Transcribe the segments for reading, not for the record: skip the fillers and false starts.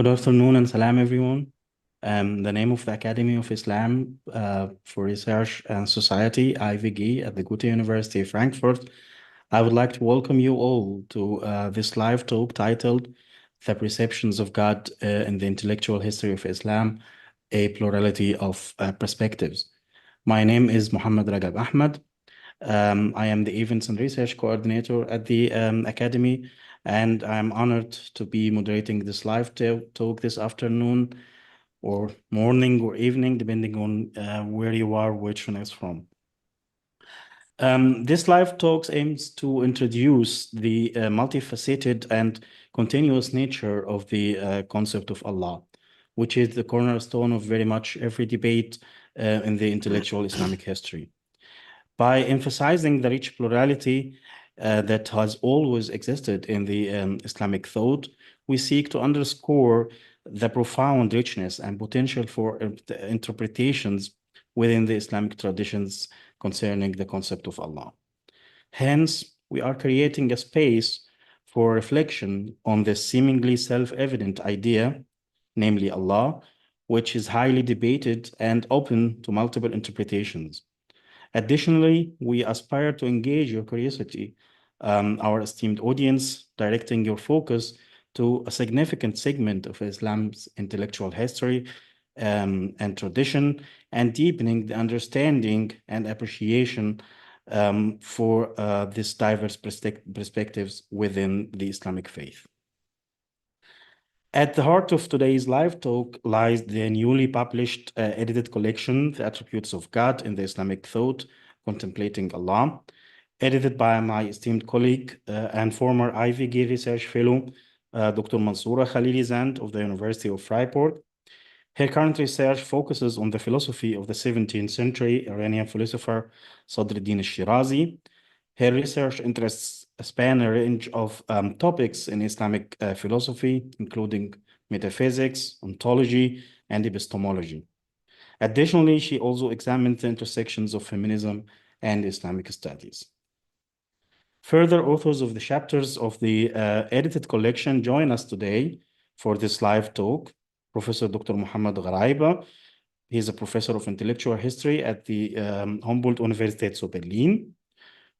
Good afternoon and salam, everyone. The name of the Academy of Islam for Research and Society, AIWG, at the Goethe University of Frankfurt. I would like to welcome you all to this live talk titled The Perceptions of God in the Intellectual History of Islam, a Plurality of Perspectives. My name is Muhammed Ragab Ahmed. I am the Events and Research Coordinator at the Academy, and I'm honored to be moderating this live talk this afternoon, or morning or evening, depending on where you are watching us from. This live talk aims to introduce the multifaceted and continuous nature of the concept of Allah, which is the cornerstone of very much every debate in the intellectual Islamic history. By emphasizing the rich plurality that has always existed in the Islamic thought, we seek to underscore the profound richness and potential for interpretations within the Islamic traditions concerning the concept of Allah. Hence, we are creating a space for reflection on this seemingly self-evident idea, namely Allah, which is highly debated and open to multiple interpretations. Additionally, we aspire to engage your curiosity, our esteemed audience, directing your focus to a significant segment of Islam's intellectual history and tradition, and deepening the understanding and appreciation for these diverse perspectives within the Islamic faith. At the heart of today's live talk lies the newly published edited collection, The Attributes of God in the Islamic Thought, Contemplating Allah, edited by my esteemed colleague and former AIWG research fellow, Dr. Mansooreh Khalilizand of the University of Freiburg. Her current research focuses on the philosophy of the 17th century Iranian philosopher Sadr al-Din al-Shirazi. Her research interests span a range of topics in Islamic philosophy, including metaphysics, ontology, and epistemology. Additionally, she also examined the intersections of feminism and Islamic studies. Further, authors of the chapters of the edited collection join us today for this live talk. Professor Dr. Mohammad Gharaibeh. He is a professor of intellectual history at the Humboldt-Universität zu Berlin,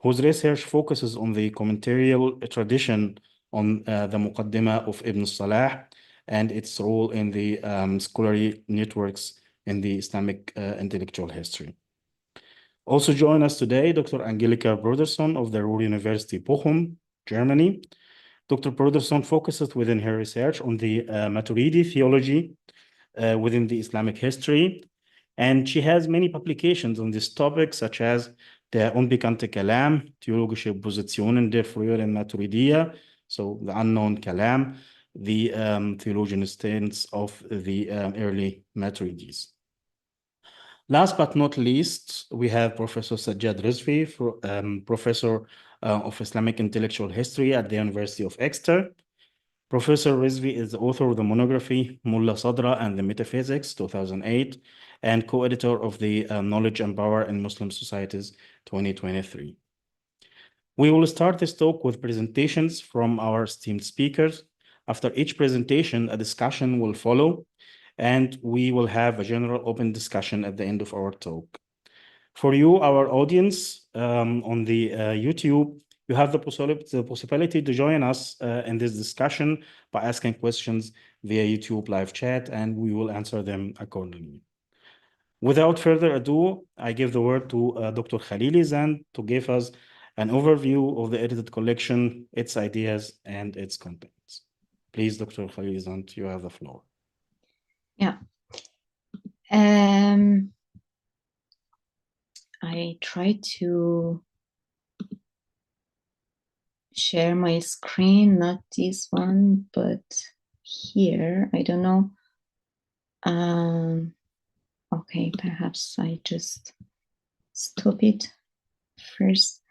whose research focuses on the commentarial tradition on the Muqaddimah of Ibn Salah and its role in the scholarly networks in the Islamic intellectual history. Also join us today, Dr. Angelika Brodersen of the Ruhr University Bochum, Germany. Dr. Brodersen focuses within her research on the Maturidi theology within the Islamic history, and she has many publications on this topic, such as Der unbekannte Kalam, theologische Positionen der früheren Maturidiyya, so the unknown Kalam, the theologian stance of the early Maturidis. Last but not least, we have Professor Sajjad Rizvi, Professor of Islamic Intellectual History at the University of Exeter. Professor Rizvi is the author of the monography Mullah Sadra and the Metaphysics, 2008, and co-editor of the Knowledge and Power in Muslim Societies, 2023. We will start this talk with presentations from our esteemed speakers. After each presentation, a discussion will follow, and we will have a general open discussion at the end of our talk. For you, our audience on the YouTube, you have the possibility to join us in this discussion by asking questions via YouTube live chat, and we will answer them accordingly. Without further ado, I give the word to Dr. Khalilizand to give us an overview of the edited collection, its ideas, and its contents. Please, Dr. Khalilizand, you have the floor. Yeah. I try to share my screen, not this one, but here, I don't know. Okay, perhaps I just stop it first.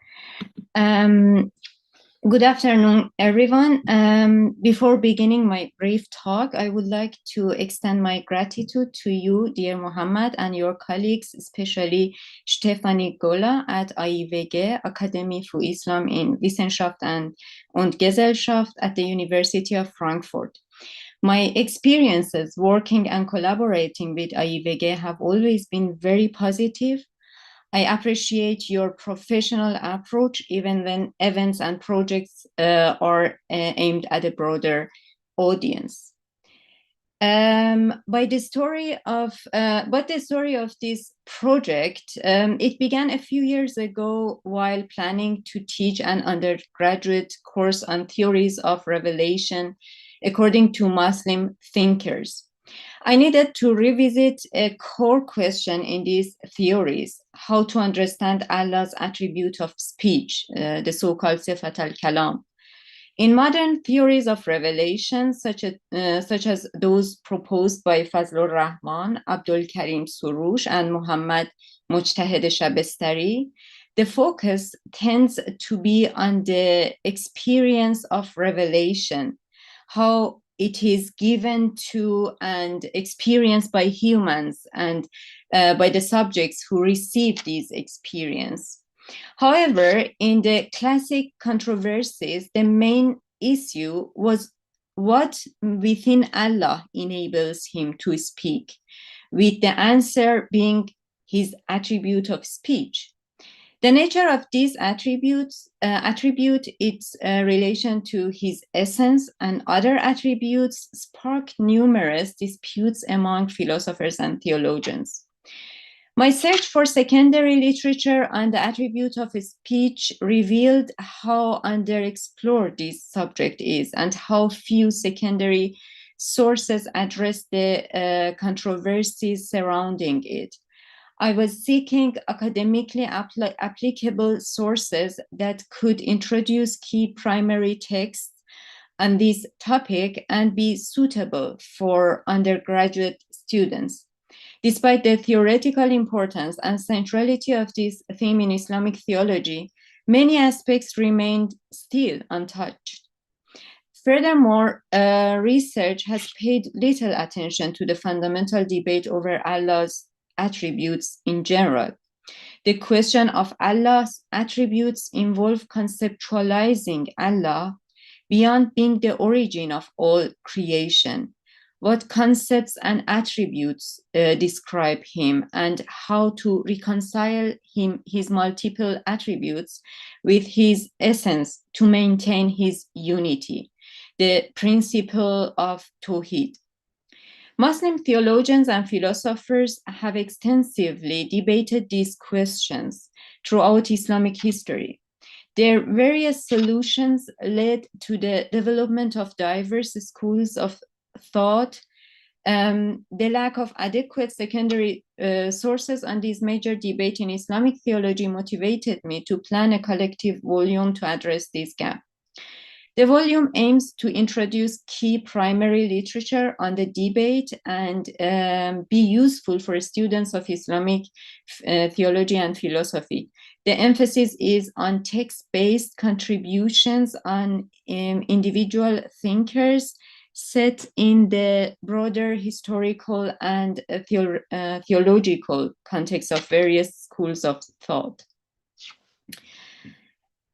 Good afternoon, everyone. Before beginning my brief talk, I would like to extend my gratitude to you, dear Mohammed, and your colleagues, especially Stefanie Gola at AIWG, Akademie für Islam in Wissenschaft und Gesellschaft at the University of Frankfurt, My experiences working and collaborating with AIWG have always been very positive. I appreciate your professional approach, even when events and projects are aimed at a broader audience. But the story of this project, it began a few years ago while planning to teach an undergraduate course on theories of revelation according to Muslim thinkers. I needed to revisit a core question in these theories: how to understand Allah's attribute of speech, the so-called Sifat al-Kalam. In modern theories of revelation, such as those proposed by Fazlur Rahman, Abdul Karim Surush, and Muhammad Mujtahed Shabestari, the focus tends to be on the experience of revelation, how it is given to and experienced by humans and by the subjects who receive these experience. However, in the classic controversies, the main issue was what within Allah enables him to speak, with the answer being his attribute of speech. The nature of these attribute its relation to his essence and other attributes sparked numerous disputes among philosophers and theologians. My search for secondary literature on the attribute of speech revealed how underexplored this subject is and how few secondary sources address the controversies surrounding it. I was seeking academically applicable sources that could introduce key primary texts on this topic and be suitable for undergraduate students. Despite the theoretical importance and centrality of this theme in Islamic theology, many aspects remained still untouched. Furthermore, research has paid little attention to the fundamental debate over Allah's attributes in general. The question of Allah's attributes involves conceptualizing Allah beyond being the origin of all creation. What concepts and attributes describe him, and how to reconcile his multiple attributes with his essence to maintain his unity, the principle of Tawhid. Muslim theologians and philosophers have extensively debated these questions throughout Islamic history. Their various solutions led to the development of diverse schools of thought. The lack of adequate secondary sources on this major debate in Islamic theology motivated me to plan a collective volume to address this gap. The volume aims to introduce key primary literature on the debate and be useful for students of Islamic theology and philosophy. The emphasis is on text-based contributions on individual thinkers set in the broader historical and theological context of various schools of thought.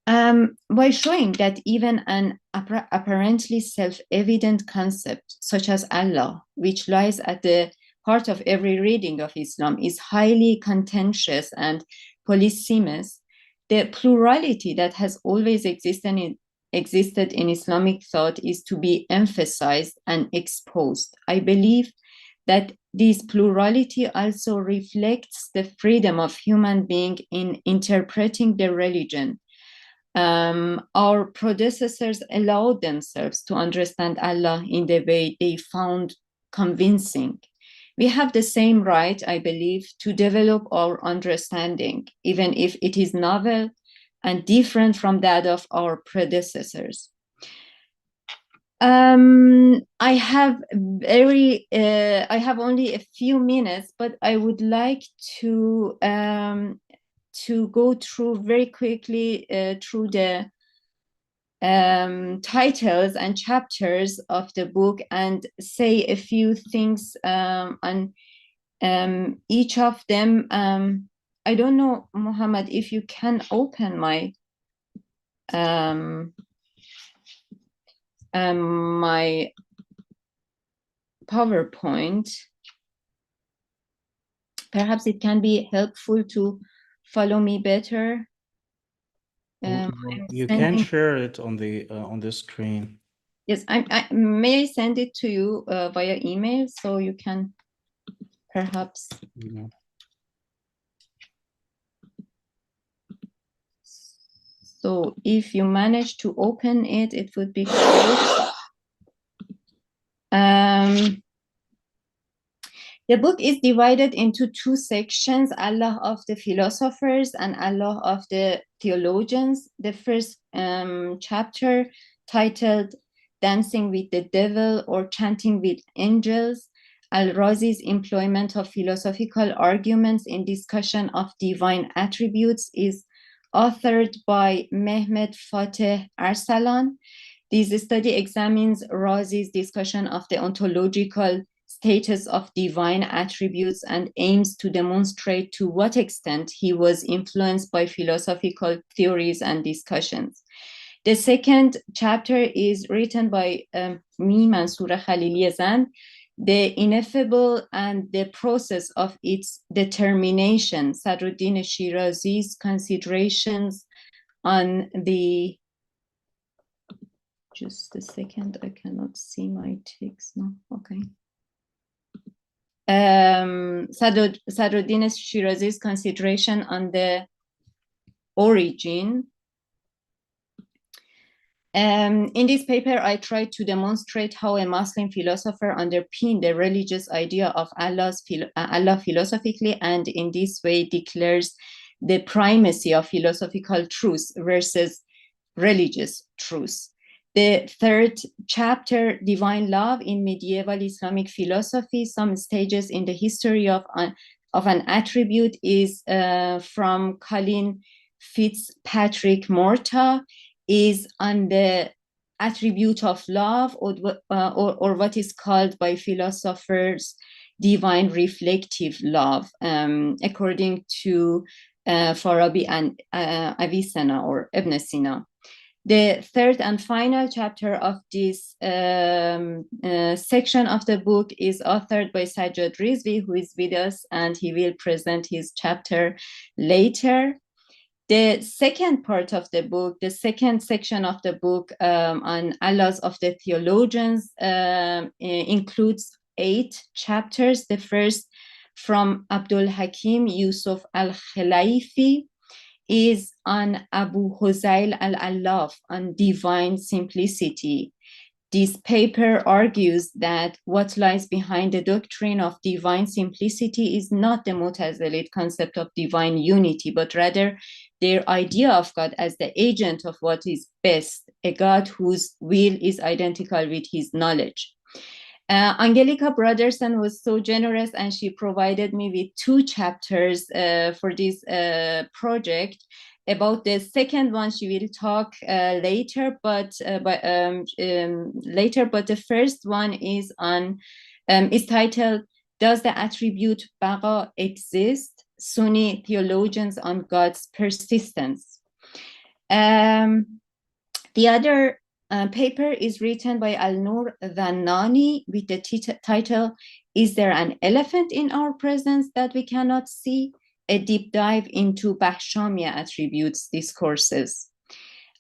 By showing that even an apparently self-evident concept such as Allah, which lies at the heart of every reading of Islam, is highly contentious and polysemous, the plurality that has always existed in Islamic thought is to be emphasized and exposed. I believe that this plurality also reflects the freedom of human being in interpreting the religion. Our predecessors allowed themselves to understand Allah in the way they found convincing. We have the same right, I believe, to develop our understanding, even if it is novel and different from that of our predecessors. I have only a few minutes, but I would like to go through very quickly through the titles and chapters of the book and say a few things on each of them. I don't know, Mohammed, if you can open my my PowerPoint. Perhaps it can be helpful to follow me better. You can share it on the screen. Yes, I may send it to you via email, so you can perhaps. Yeah. So if you manage to open it, it would be great. The book is divided into two sections, Allah of the philosophers and Allah of the theologians. The first chapter, titled Dancing with the Devil or Chanting with Angels, Al-Razi's employment of philosophical arguments in discussion of divine attributes, is authored by Mehmet Fateh Arsalan. This study examines Razi's discussion of the ontological status of divine attributes and aims to demonstrate to what extent he was influenced by philosophical theories and discussions. The second chapter is written by me, Mansooreh Khalilizand, the ineffable and the process of its determination, Sadruddin Shirazi's considerations on the. Just a second, I cannot see my text now. Okay. Sadruddin Shirazi's consideration on the origin. In this paper, I tried to demonstrate how a Muslim philosopher underpinned the religious idea of Allah philosophically, and in this way declares the primacy of philosophical truth versus religious truth. The third chapter, Divine Love in Medieval Islamic Philosophy, Some Stages in the History of an Attribute, is from Colin Fitzpatrick Morta, is on the attribute of love, or what is called by philosophers divine reflective love, according to Farabi and Avicenna or Ibn Sina. The third and final chapter of this section of the book is authored by Sajjad Rizvi, who is with us, and he will present his chapter later. The second part of the book, the second section of the book on Allahs of the theologians, includes 8 chapters. The first, from Abdul Hakim Yusuf al-Khelaifi, is on Abu Huzayl al-Allaf, on divine simplicity. This paper argues that what lies behind the doctrine of divine simplicity is not the Mu'tazilite concept of divine unity, but rather their idea of God as the agent of what is best, a God whose will is identical with his knowledge. Angelika Brodersen was so generous, and she provided me with 2 chapters for this project. About the second one, she will talk later, but the first one is titled "Does the Attribute Baqa Exist? Sunni Theologians on God's Persistence." The other paper is written by Al-Nur Dhannani with the title, "Is there an elephant in our presence that we cannot see? A deep dive into Bahshamia attributes discourses."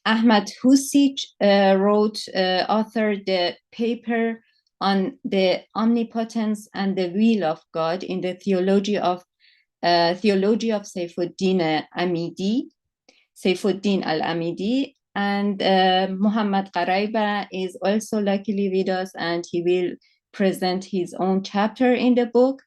Ahmad Husic authored the paper on the omnipotence and the will of God in the theology of Saifuddin al-Amidi, and Mohammad Gharaibeh is also luckily with us, and he will present his own chapter in the book.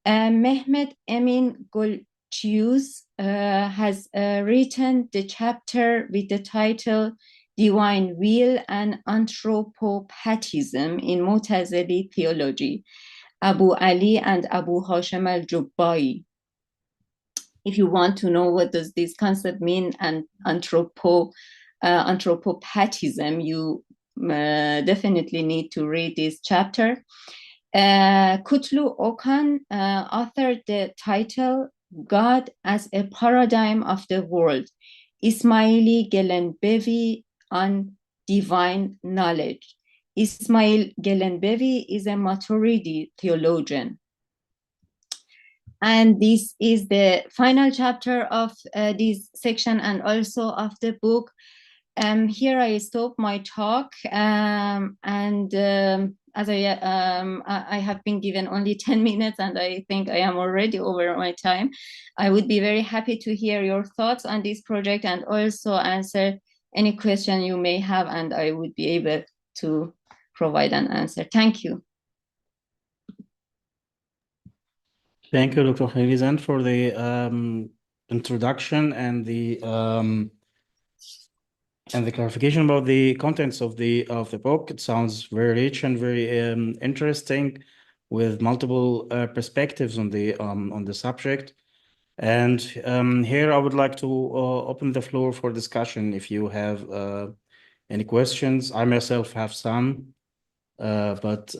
Mehmet Emin Golchius has written the chapter with the title "Divine Will and Anthropopathism in Mu'tazili Theology," Abu Ali and Abu Hashim al-Jubbai. If you want to know what does this concept mean, and anthropopathism, you definitely need to read this chapter. Kutlu Okan authored the title "God as a Paradigm of the World," Ismaili Gelenbevi on Divine Knowledge. Ismail Gelenbevi is a Maturidi theologian. And this is the final chapter of this section and also of the book. Here I stop my talk, as I have been given only 10 minutes and I think I am already over my time. I would be very happy to hear your thoughts on this project and also answer any question you may have, and I would be able to provide an answer. Thank you. Thank you, Dr. Khalilizand, for the introduction and the clarification about the contents of the book. It sounds very rich and very interesting, with multiple perspectives on the subject. And here I would like to open the floor for discussion. If you have any questions, I myself have some, but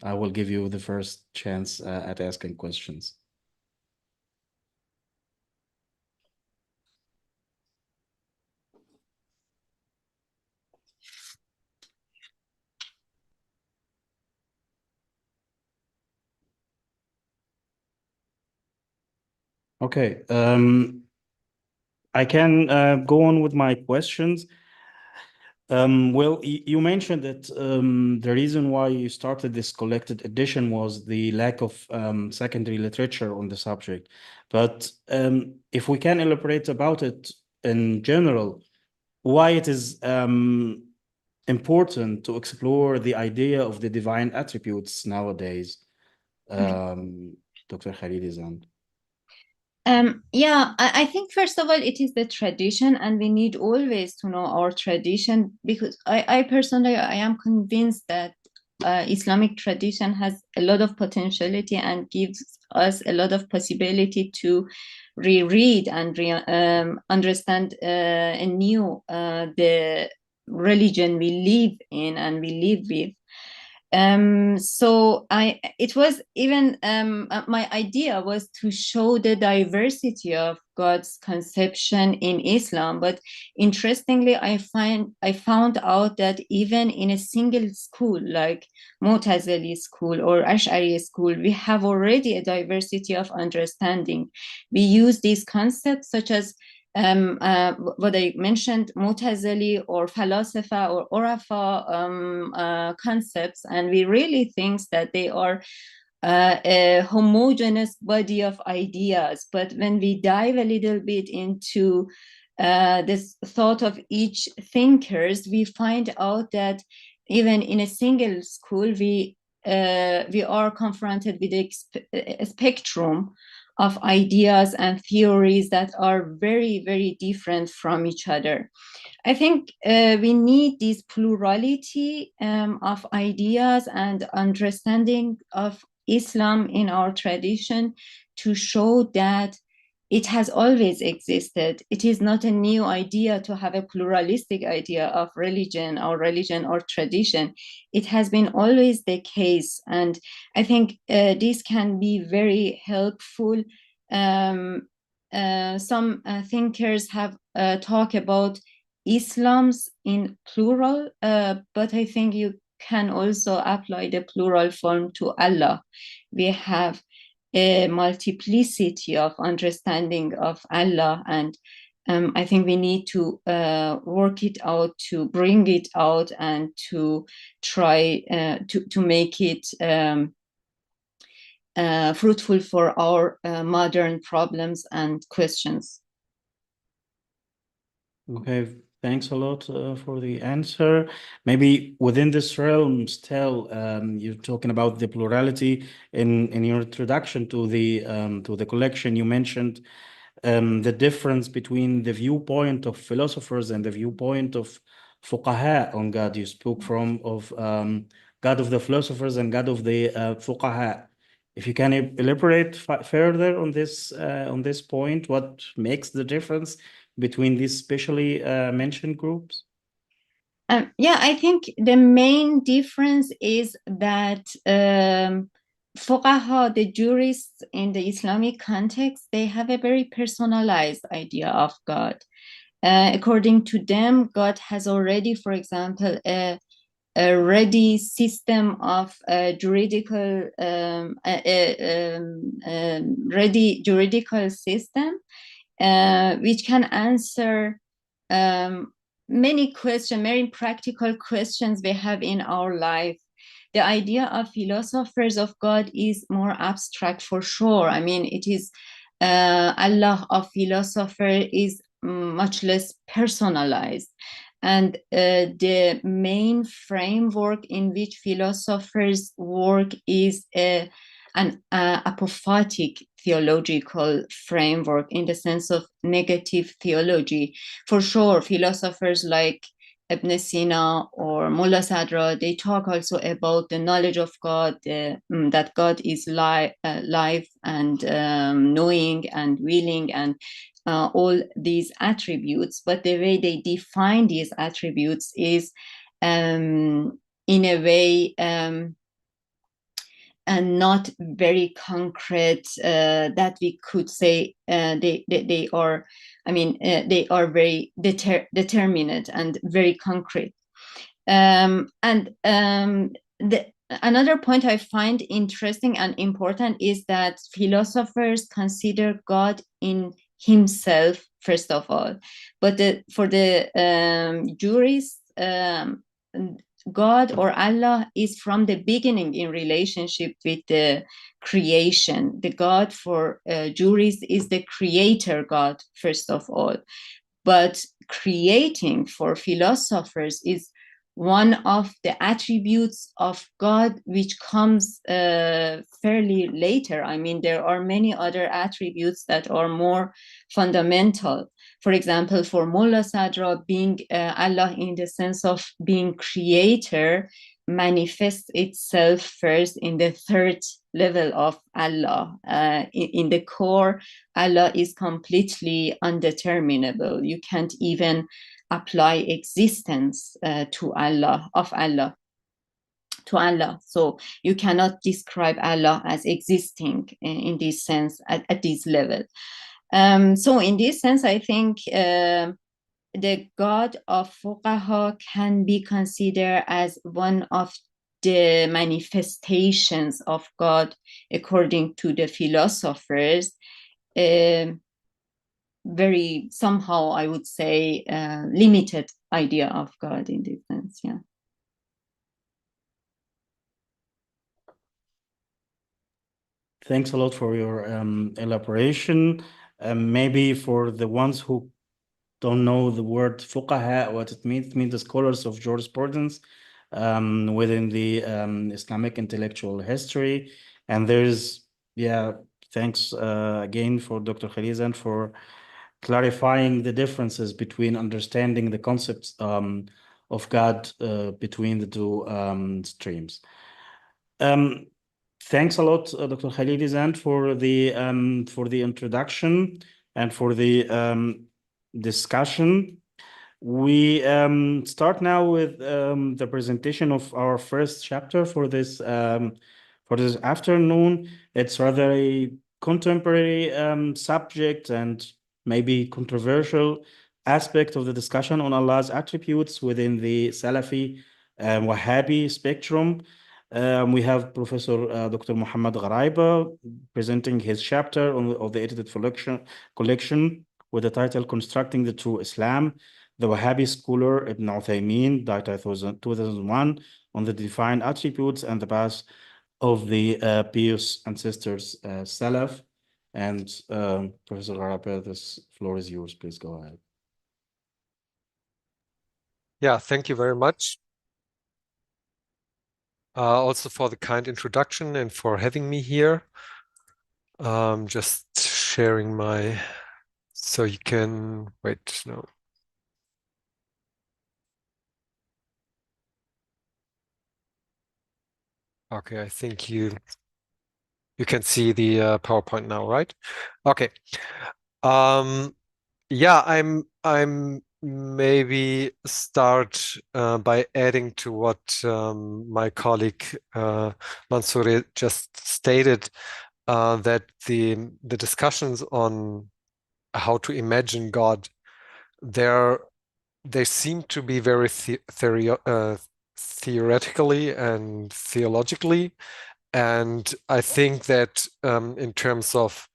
I will give you the first chance at asking questions. Okay, I can go on with my questions. Well, you mentioned that the reason why you started this collected edition was the lack of secondary literature on the subject. But if we can elaborate about it in general, why it is important to explore the idea of the divine attributes nowadays, Dr. Khalilizand? Yeah, I think first of all, it is the tradition, and we need always to know our tradition, because I personally, I am convinced that Islamic tradition has a lot of potentiality and gives us a lot of possibility to reread and understand anew the religion we live in and we live with. So it was even my idea was to show the diversity of God's conception in Islam. But interestingly, I found out that even in a single school like Mu'tazili school or Ash'ari school, we have already a diversity of understanding. We use these concepts such as what I mentioned, Mu'tazili or Falasifa or Urafa concepts, and we really think that they are a homogeneous body of ideas. But when we dive a little bit into this thought of each thinkers, we find out that even in a single school, we are confronted with a spectrum of ideas and theories that are very, very different from each other. I think we need this plurality of ideas and understanding of Islam in our tradition to show that it has always existed. It is not a new idea to have a pluralistic idea of religion or tradition. It has been always the case. And I think this can be very helpful. Some thinkers have talked about Islams in plural, but I think you can also apply the plural form to Allah. We have a multiplicity of understanding of Allah, and I think we need to work it out, to bring it out, and to try to make it fruitful for our modern problems and questions. Okay, thanks a lot for the answer. Maybe within this realm still, you're talking about the plurality in your introduction to the collection. You mentioned the difference between the viewpoint of philosophers and the viewpoint of fuqaha on God. You spoke of God of the philosophers and God of the fuqaha. If you can elaborate further on this point, what makes the difference between these specially mentioned groups? Yeah, I think the main difference is that fuqaha, the jurists in the Islamic context, they have a very personalized idea of God. According to them, God has already, for example, a a ready system of ready juridical system which can answer many questions, many practical questions we have in our life. The idea of philosophers of God is more abstract for sure. I mean, it is Allah of philosopher is much less personalized. And the main framework in which philosophers work is an apophatic theological framework in the sense of negative theology. For sure, philosophers like Ibn Sina or Mullah Sadra, they talk also about the knowledge of God, that God is life and knowing and willing and all these attributes. But the way they define these attributes is in a way and not very concrete that we could say they are, I mean, they are very determinate and very concrete. Another point I find interesting and important is that philosophers consider God in himself, first of all, but for the jurists, God or Allah is from the beginning in relationship with the creation. The God for jurists is the creator God, first of all. But creating for philosophers is one of the attributes of God which comes fairly later. I mean, there are many other attributes that are more fundamental. For example, for Mullah Sadra, being Allah in the sense of being creator manifests itself first in the third level of Allah. In the core, Allah is completely undeterminable. You can't even apply existence to Allah, to Allah. So you cannot describe Allah as existing in this sense at this level. So in this sense, I think the God of Fuqaha can be considered as one of the manifestations of God according to the philosophers. Very somehow, I would say, limited idea of God in this sense, yeah. Thanks a lot for your elaboration. Maybe for the ones who don't know the word fuqaha, what it means the scholars of jurisprudence within the Islamic intellectual history. And there's, thanks again for Dr. Khalilizand for clarifying the differences between understanding the concepts of God between the two streams. Thanks a lot, Dr. Khalilizand, for the introduction and for the discussion. We start now with the presentation of our first chapter for this afternoon. It's rather a contemporary subject and maybe controversial aspect of the discussion on Allah's attributes within the Salafi Wahhabi spectrum. We have Professor Dr. Mohammad Gharaibeh presenting his chapter of the edited collection with the title Constructing the True Islam. The Wahhabi scholar Ibn Uthaymeen died 2001 on the defined attributes and the path of the pious ancestors Salaf. And Professor Gharaibeh, this floor is yours. Please go ahead. Yeah, thank you very much. Also for the kind introduction and for having me here. Just sharing my, so you can, wait, no. Okay, I think you can see the PowerPoint now, right? Okay. Yeah, I'm maybe start by adding to what my colleague Mansooreh just stated, that the discussions on how to imagine God, they seem to be very theoretically and theologically. And I think that in terms of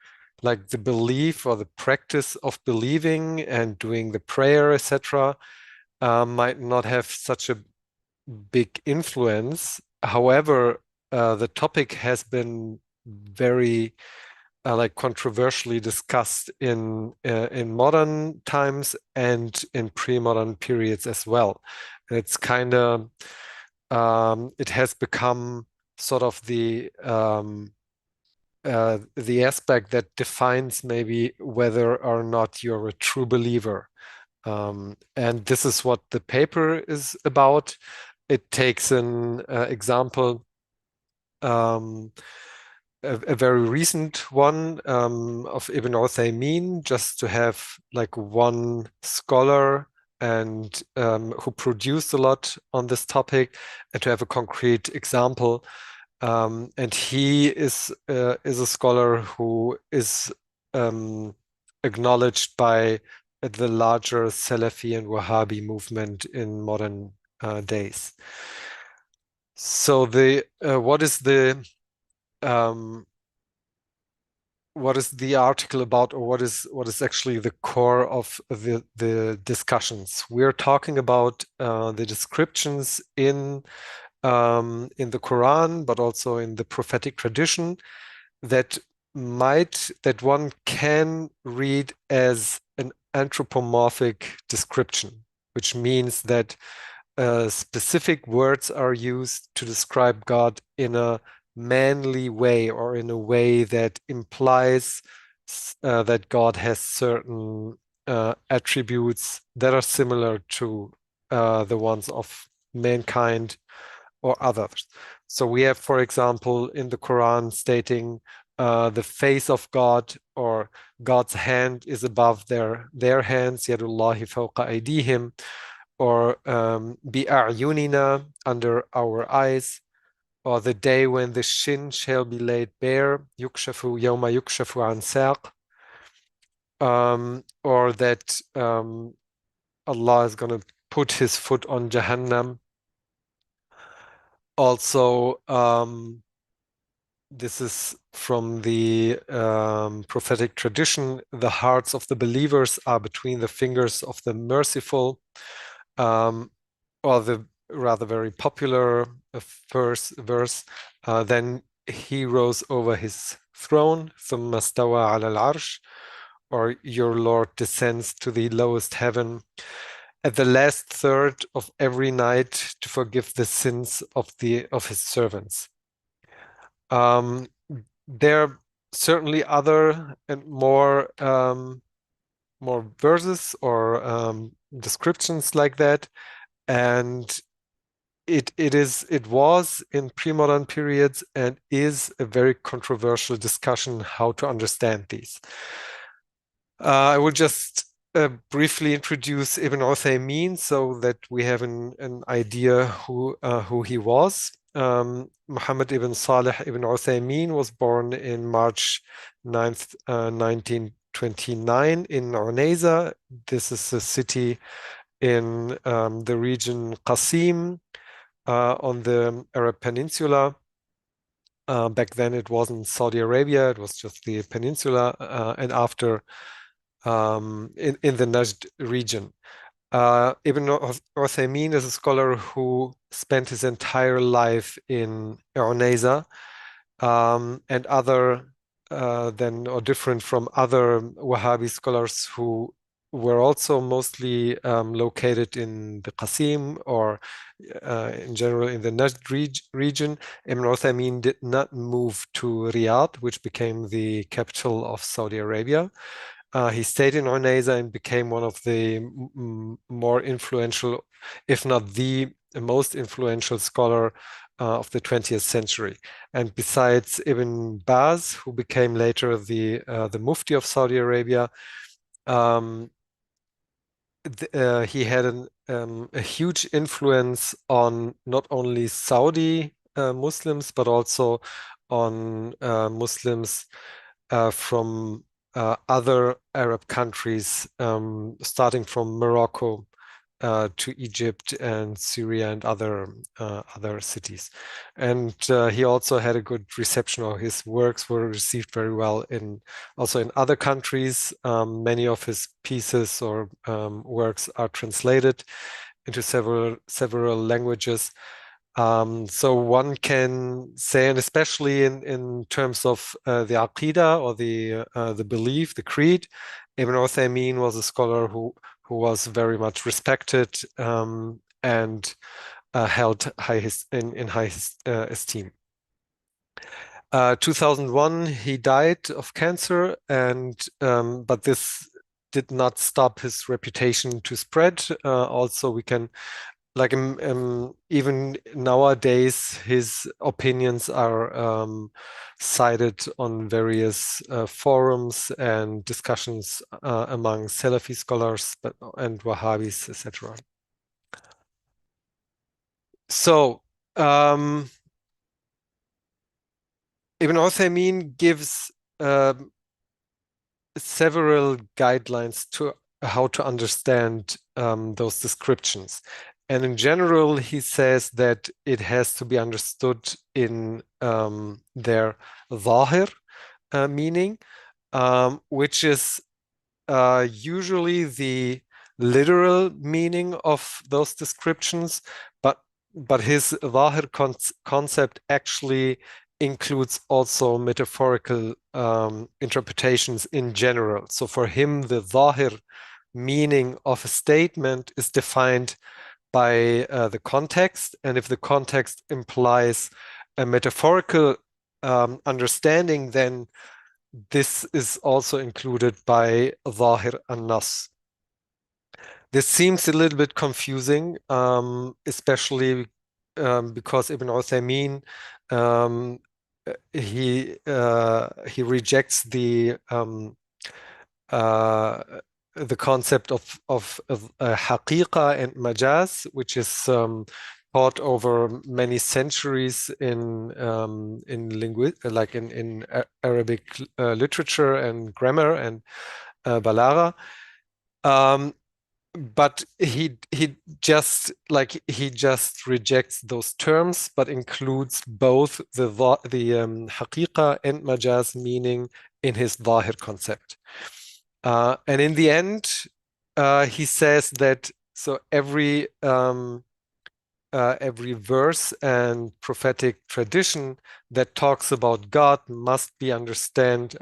like the belief or the practice of believing and doing the prayer, etc., might not have such a big influence. However, the topic has been very like controversially discussed in modern times and in pre-modern periods as well. It's kind of it has become sort of the aspect that defines maybe whether or not you're a true believer. And this is what the paper is about. It takes an example, a very recent one of Ibn Uthaymeen, just to have like one scholar and who produced a lot on this topic, and to have a concrete example. And he is a scholar who is acknowledged by the larger Salafi and Wahhabi movement in modern days. So the what is the article about, or what is actually the core of the discussions? We're talking about the descriptions in the Quran, but also in the prophetic tradition that one can read as an anthropomorphic description, which means that specific words are used to describe God in a manly way, or in a way that implies that God has certain attributes that are similar to the ones of mankind or others. So we have, for example, in the Quran stating the face of God, or God's hand is above their hands, yadullahi fawqa aydihim, or bi'a'yunina, under our eyes, or the day when the shin shall be laid bare, yukshafu yawma yukshafu an saq, or that Allah is going to put his foot on Jahannam. Also, this is from the prophetic tradition: the hearts of the believers are between the fingers of the merciful, or the rather very popular verse, then he rose over his throne, ثم استوى على العرش, or your Lord descends to the lowest heaven at the last third of every night to forgive the sins of his servants. There are certainly other and more verses or descriptions like that, and it was in pre-modern periods and is a very controversial discussion how to understand these. I will just briefly introduce Ibn Uthaymeen so that we have an idea who he was. Muhammad ibn Salih ibn Uthaymeen was born in March 9th, 1929 in Unayza. This is a city in the region Qasim on the Arab Peninsula. Back then it wasn't Saudi Arabia, it was just the peninsula, and after in the Najd region. Ibn Uthaymeen is a scholar who spent his entire life in Unayza, and different from other Wahhabi scholars who were also mostly located in the Qasim, or in general in the Najd region. Ibn Uthaymeen did not move to Riyadh, which became the capital of Saudi Arabia. He stayed in Unayza and became one of the more influential, if not the most influential scholar of the 20th century. And besides Ibn Baz, who became later the Mufti of Saudi Arabia, he had a huge influence on not only Saudi Muslims, but also on Muslims from other Arab countries, starting from Morocco to Egypt and Syria and other cities. And he also had a good reception, or his works were received very well also in other countries. Many of his pieces or works are translated into several languages. So one can say, and especially in terms of the Aqidah, or the belief, the creed, Ibn Uthaymeen was a scholar who was very much respected and held in high esteem. 2001, he died of cancer, and but this did not stop his reputation to spread. Also, we can, like, even nowadays, his opinions are cited on various forums and discussions among Salafi scholars and Wahhabis, etc. So, Ibn Uthaymeen gives several guidelines to how to understand those descriptions. And in general, he says that it has to be understood in their zahir meaning, which is usually the literal meaning of those descriptions, but his zahir concept actually includes also metaphorical interpretations in general. So for him, the zahir meaning of a statement is defined by the context, and if the context implies a metaphorical understanding, then this is also included by zahir an-nas. This seems a little bit confusing, especially because Ibn Uthaymeen he rejects the concept of haqiqa and majaz, which is taught over many centuries in Arabic literature and grammar and balagha. But he just rejects those terms, but includes both the haqiqa and majaz meaning in his zahir concept. And in the end, he says that every verse and prophetic tradition that talks about God must be understood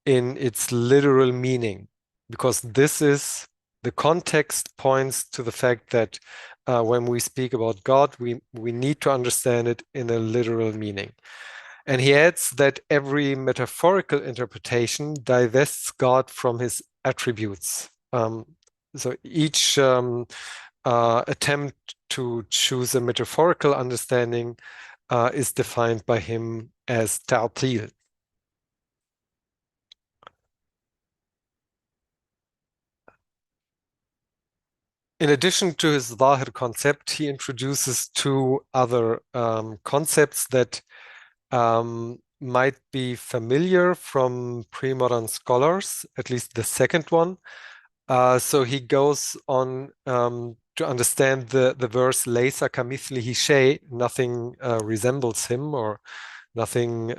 in its literal meaning, because this is the context points to the fact that when we speak about God, we need to understand it in a literal meaning. And he adds that every metaphorical interpretation divests God from his attributes. So each attempt to choose a metaphorical understanding is defined by him as ta'til. In addition to his zahir concept, he introduces two other concepts that might be familiar from pre-modern scholars, at least the second one. So he goes on to understand the verse "Laysa kamithlihi shay," nothing resembles him, or nothing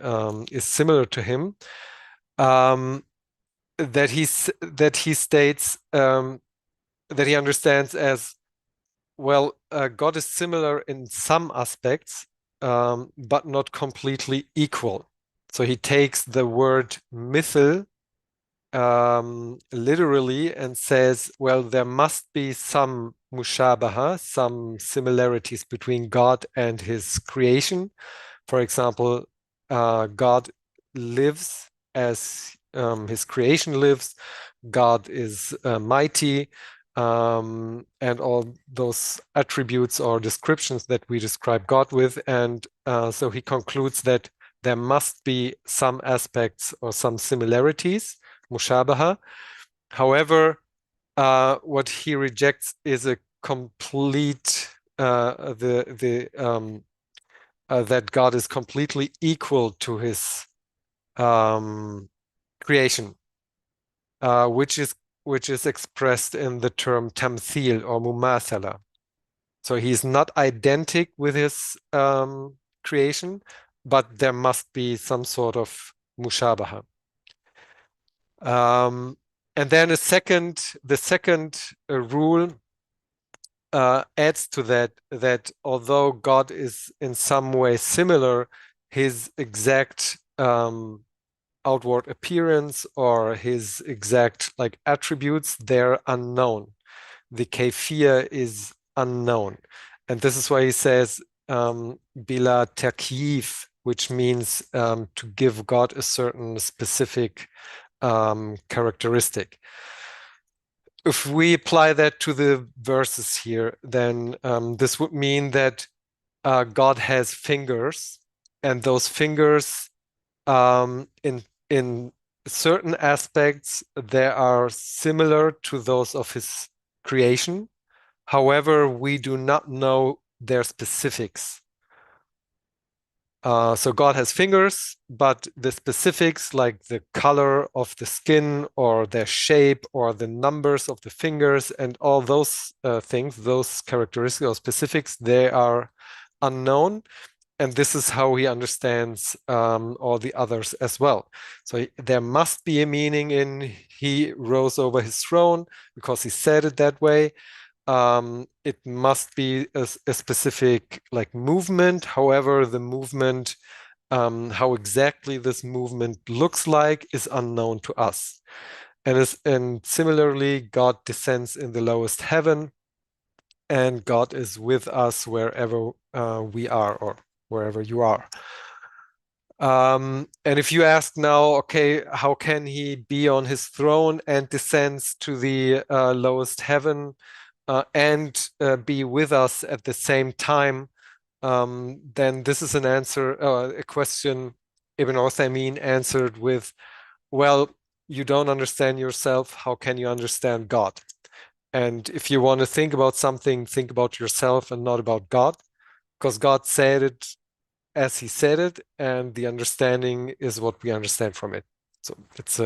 is similar to him. That he states that he understands as, well, God is similar in some aspects, but not completely equal. So he takes the word mithl literally and says, well, there must be some mushabaha, some similarities between God and his creation. For example, God lives as his creation lives. God is mighty, and all those attributes or descriptions that we describe God with. And so he concludes that there must be some aspects or some similarities, mushabaha. However, what he rejects is a complete that God is completely equal to his creation, which which is expressed in the term tamthil or mumathala. So he's not identical with his creation, but there must be some sort of mushabaha. And then the second rule adds to that, that although God is in some way similar, his exact outward appearance or his exact like attributes, they're unknown. The kayfiyya is unknown. And this is why he says bila takyif, which means to give God a certain specific characteristic. If we apply that to the verses here, then this would mean that God has fingers, and those fingers in certain aspects, they are similar to those of his creation. However, we do not know their specifics. So God has fingers, but the specifics like the color of the skin or their shape or the numbers of the fingers and all those things, those characteristics or specifics, they are unknown. And this is how he understands all the others as well. So there must be a meaning in he rose over his throne because he said it that way. It must be a specific like movement. However, the movement, how exactly this movement looks like is unknown to us. And similarly, God descends in the lowest heaven, and God is with us wherever we are or wherever you are. And if you ask now, okay, how can he be on his throne and descends to the lowest heaven and be with us at the same time, then this is an answer, a question Ibn Uthaymeen answered with, well, you don't understand yourself, how can you understand God? And if you want to think about something, think about yourself and not about God, because God said it as he said it, and the understanding is what we understand from it. So it's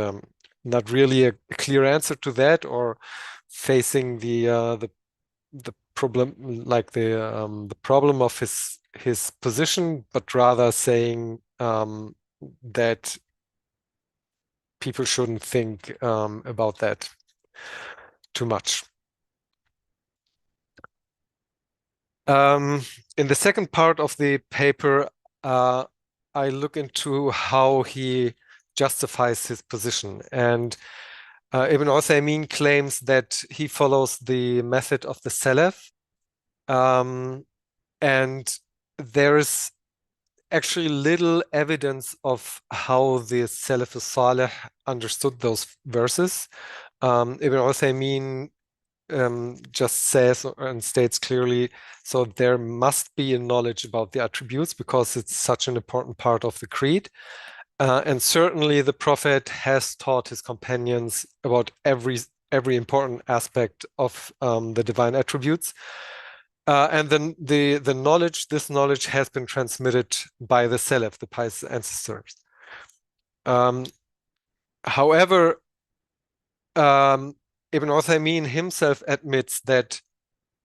not really a clear answer to that, or facing the problem, like the problem of his position, but rather saying that people shouldn't think about that too much. In the second part of the paper, I look into how he justifies his position. And Ibn Uthaymeen claims that he follows the method of the Salaf. And there is actually little evidence of how the Salaf Salih understood those verses. Ibn Uthaymeen just says and states clearly, so there must be a knowledge about the attributes because it's such an important part of the creed. And certainly the Prophet has taught his companions about every important aspect of the divine attributes. And then the knowledge, this knowledge has been transmitted by the Salaf, the pious ancestors. However, Ibn Uthaymeen himself admits that,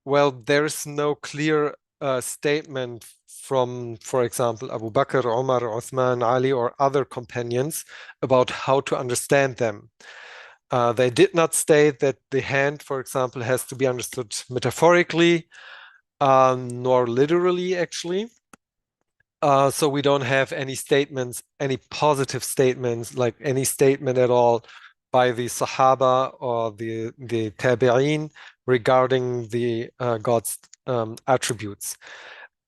well, there is no clear statement from, for example, Abu Bakr, Umar, Uthman, Ali, or other companions about how to understand them. They did not state that the hand, for example, has to be understood metaphorically, nor literally, actually. So we don't have any statements, any positive statements, like any statement at all by the Sahaba or the Tabi'een regarding the God's attributes.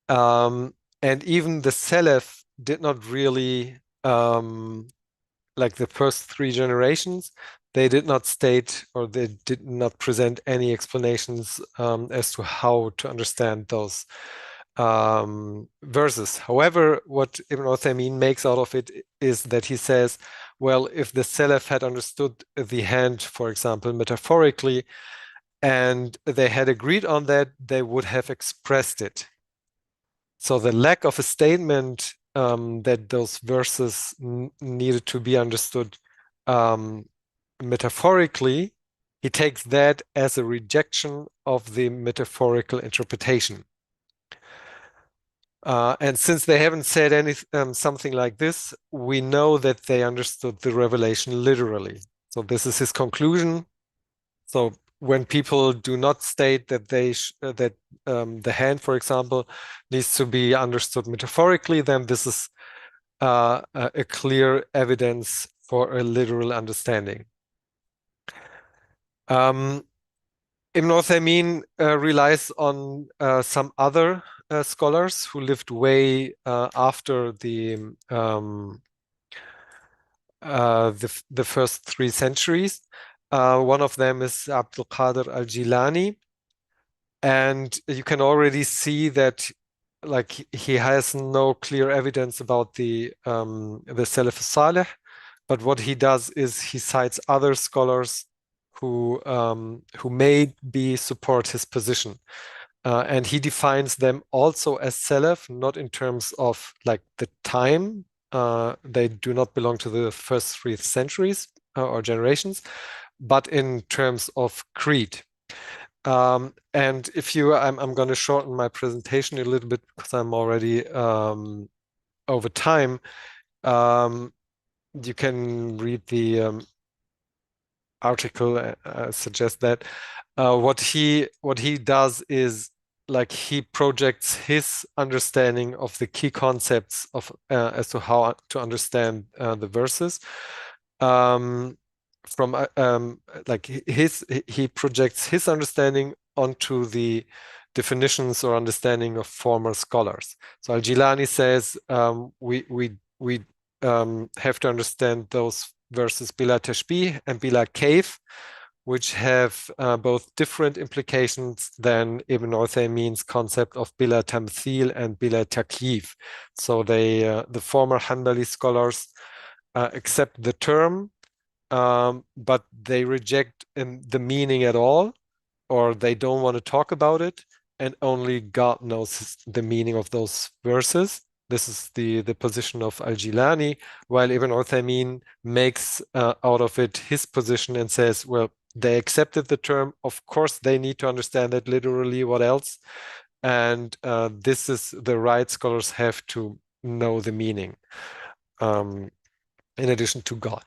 And even the Salaf did not really, like the first three generations, they did not state or they did not present any explanations as to how to understand those verses. However, what Ibn Uthaymeen makes out of it is that he says, well, if the Salaf had understood the hand, for example, metaphorically, and they had agreed on that, they would have expressed it. So the lack of a statement that those verses needed to be understood metaphorically he takes that as a rejection of the metaphorical interpretation. And since they haven't said something like this, we know that they understood the revelation literally. So this is his conclusion. So when people do not state that the hand, for example, needs to be understood metaphorically, then this is a clear evidence for a literal understanding. Ibn Uthaymeen relies on some other scholars who lived way after the first 3 centuries. One of them is Abdul Qadir al-Jilani, and you can already see that like he has no clear evidence about the Salaf Salih, but what he does is he cites other scholars who maybe support his position. And he defines them also as Salaf, not in terms of like the time. They do not belong to the first 3 centuries or generations, but in terms of creed. And if you, I'm going to shorten my presentation a little bit because I'm already over time. You can read the article. I suggest that what he does is like he projects his understanding of the key concepts of as to how to understand the verses. From like he projects his understanding onto the definitions or understanding of former scholars. So Al-Jilani says we have to understand those verses bila tashbih and bila kayf, which have both different implications than Ibn Uthaymeen's concept of bila tamthil and bila takyif. So they the former Hanbali scholars accept the term, but they reject the meaning at all, or they don't want to talk about it, and only God knows the meaning of those verses. This is the position of Al-Jilani, while Ibn Uthaymeen makes out of it his position and says, well, they accepted the term. Of course, they need to understand it literally. What else? And this is the right scholars have to know the meaning in addition to God.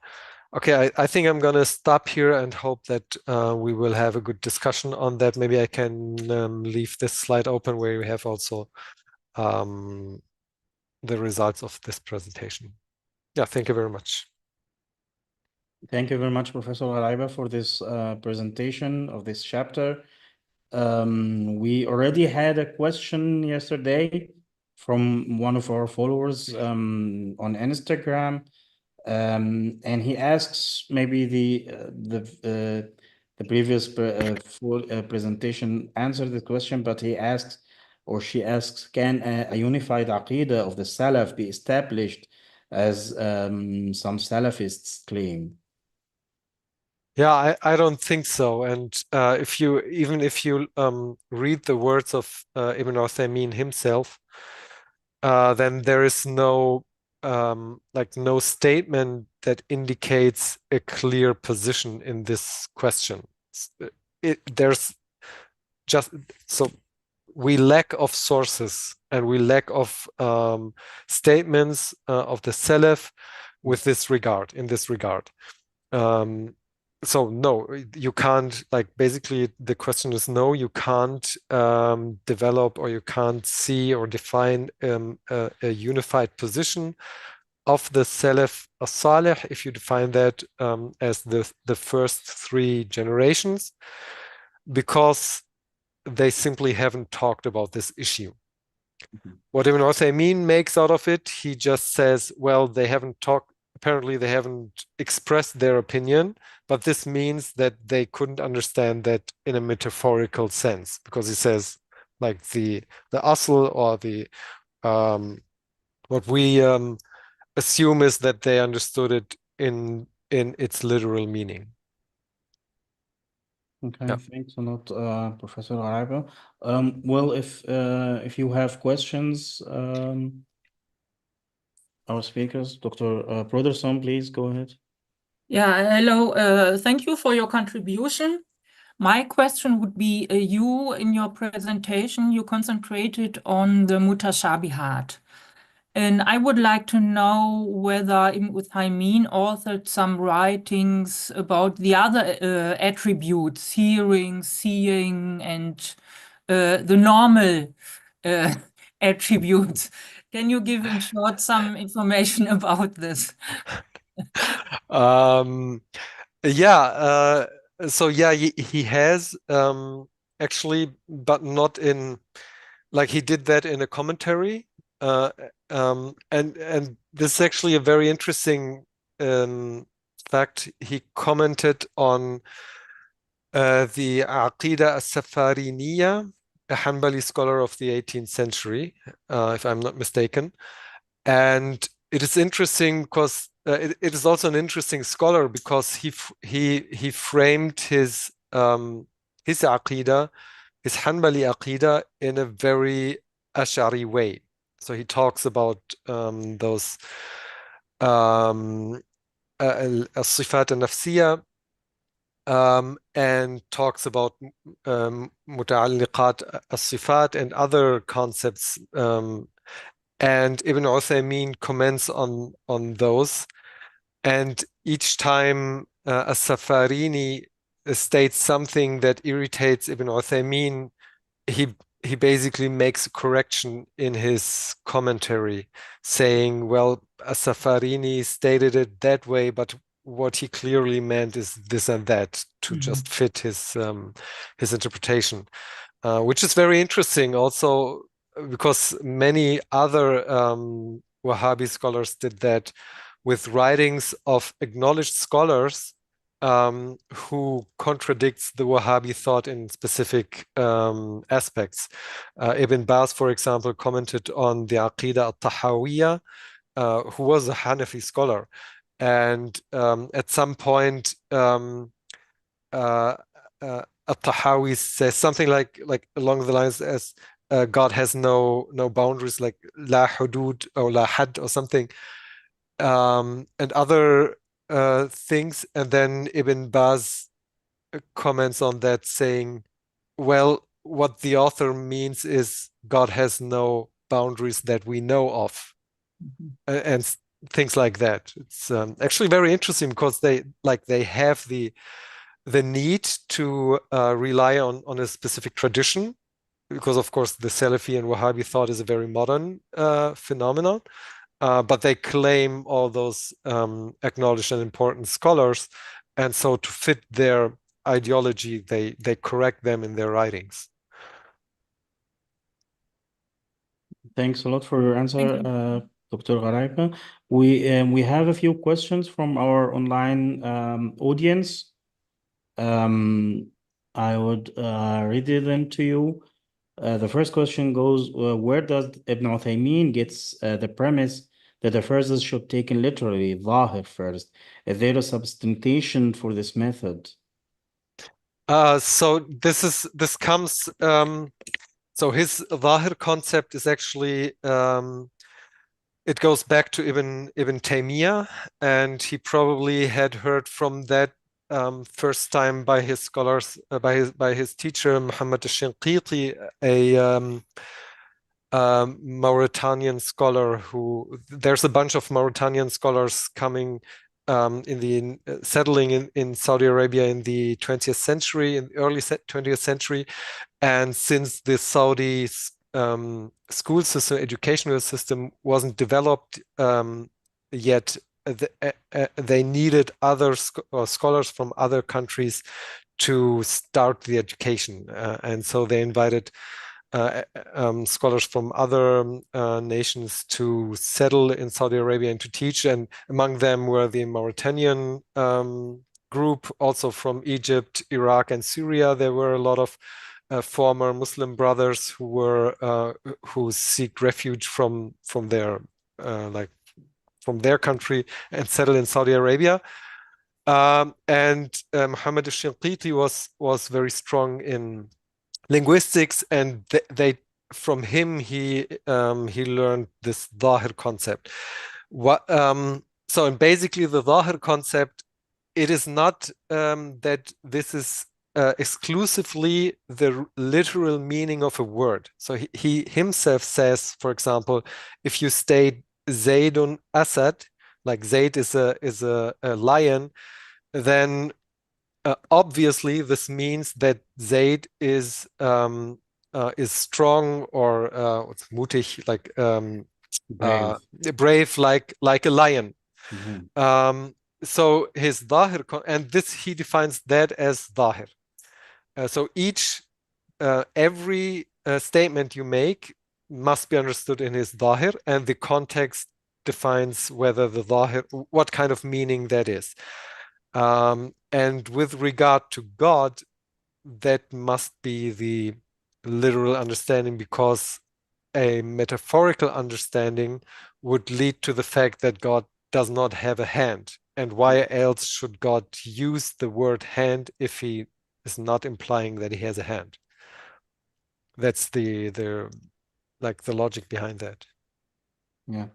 Okay, I think I'm going to stop here and hope that we will have a good discussion on that. Maybe I can leave this slide open where we have also the results of this presentation. Yeah, thank you very much. Thank you very much, Professor Gharaibeh, for this presentation of this chapter. We already had a question yesterday from one of our followers on Instagram. And he asks, maybe the previous full presentation answered the question, but he asks, or she asks, can a unified aqidah of the Salaf be established as some Salafists claim? Yeah, I don't think so. And if you read the words of Ibn Uthaymeen himself, then there is no no statement that indicates a clear position in this question. There's just so we lack of sources and we lack of statements of the Salaf with this regard, in this regard. So no, you can't, like, basically the question is no, you can't develop or you can't see or define a unified position of the Salaf as-Salih if you define that as the first 3 generations, because they simply haven't talked about this issue. What Ibn Uthaymeen makes out of it, he just says, well, they haven't talked, apparently they haven't expressed their opinion, but this means that they couldn't understand that in a metaphorical sense, because he says, like, the asl, or the what we assume is that they understood it in its literal meaning. Okay, Yeah. thanks a lot, Professor Gharaibeh. Well, if you have questions, our speakers, Dr. Brodersen, please go ahead. Yeah, hello. Thank you for your contribution. My question would be, you in your presentation, you concentrated on the mutashabihat. And I would like to know whether Ibn Uthaymin authored some writings about the other attributes, hearing, seeing, and the normal attributes. Can you give in short some information about this? Yeah, so yeah, he has actually, but not in, like he did that in a commentary. And this is actually a very interesting fact. He commented on the Aqidah as-Safariniya, a Hanbali scholar of the 18th century, if I'm not mistaken. And it is interesting because it is also an interesting scholar because he framed his Aqidah, his Hanbali Aqidah, in a very Ash'ari way. So he talks about those الصفات النفسية, and talks about متعلقات الصفات and other concepts. And Ibn Uthaymin comments on those. And each time as-Safarini states something that irritates Ibn Uthaymin, he basically makes a correction in his commentary, saying, well, as-Safarini stated it that way, but what he clearly meant is this and that, to just fit his interpretation, which is very interesting also because many other Wahhabi scholars did that with writings of acknowledged scholars who contradicts the Wahhabi thought in specific aspects. Ibn Baz, for example, commented on the Aqidah al-Tahawiyya, who was a Hanafi scholar. And at some point, al-Tahawi says something like along the lines as God has no boundaries, like la hudud or la had or something, and other things. And then Ibn Baz comments on that, saying, well, what the author means is God has no boundaries that we know of, and things like that. It's actually very interesting because they have the need to rely on a specific tradition, because of course the Salafi and Wahhabi thought is a very modern phenomenon, but they claim all those acknowledged and important scholars, and so to fit their ideology, they correct them in their writings. Thanks a lot for your answer, Dr. Gharaibeh. We have a few questions from our online audience. I would read them to you. The first question goes, where does Ibn Uthaymin gets the premise that the verses should be taken literally, ظاهر first? Is there a substantiation for this method? So this comes. So his ظاهر concept is actually it goes back to Ibn Taymiyyah, and he probably had heard from that first time by his scholars, by his teacher Muhammad Shinqiti, a Mauritanian scholar who, there's a bunch of Mauritanian scholars coming settling in Saudi Arabia in the 20th century, in the early 20th century. And since the Saudi school system, educational system wasn't developed yet, they needed other scholars from other countries to start the education. And so they invited scholars from other nations to settle in Saudi Arabia and to teach. And among them were the Mauritanian group, also from Egypt, Iraq, and Syria. There were a lot of former Muslim brothers who seek refuge from their from their country and settle in Saudi Arabia. And Muhammad Shinqiti was very strong in linguistics, and from him he learned this ظاهر concept. So basically the ظاهر concept it is not that this is exclusively the literal meaning of a word. So he himself says, for example, if you state Zaydun Asad, like Zayd is a lion, then obviously this means that Zayd is strong, or what's mutig, like Brave. brave, like a lion. Mhm. So his dhahir, and this he defines that as dhahir. So every statement you make must be understood in his dhahir, and the context defines whether the dhahir, what kind of meaning that is. And with regard to God, that must be the literal understanding, because a metaphorical understanding would lead to the fact that God does not have a hand. And why else should God use the word hand if he is not implying that he has a hand? That's the logic behind that. Yeah.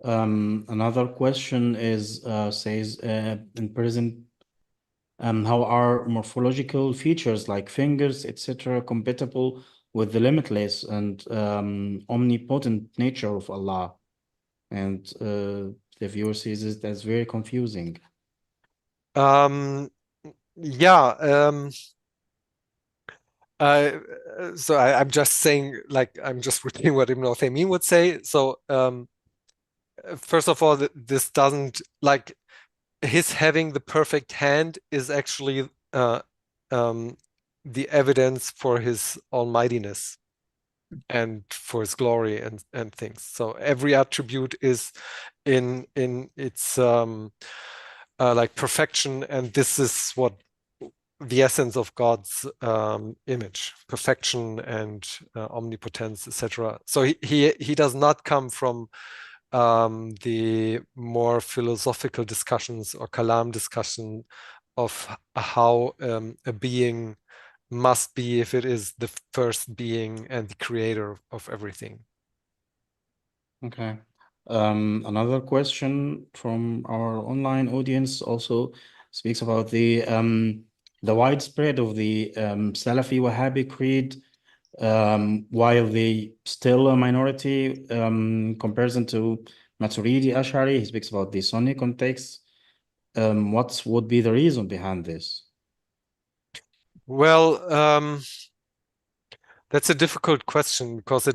Another question is says in present, how are morphological features like fingers, etc., compatible with the limitless and omnipotent nature of Allah? And the viewer sees it as very confusing. Yeah. So I'm just saying, like, I'm just repeating what Ibn Uthaymeen would say. So first of all, this doesn't, like, his having the perfect hand is actually the evidence for his almightiness and for his glory and things. So every attribute is in its like perfection, and this is what the essence of God's image, perfection and omnipotence, etc. So he does not come from the more philosophical discussions or kalam discussion of how a being must be if it is the first being and the creator of everything. Okay. Another question from our online audience also speaks about the widespread of the Salafi Wahhabi creed, while they still a minority comparison to Maturidi Ash'ari. He speaks about the Sunni context. What would be the reason behind this? Well, that's a difficult question, because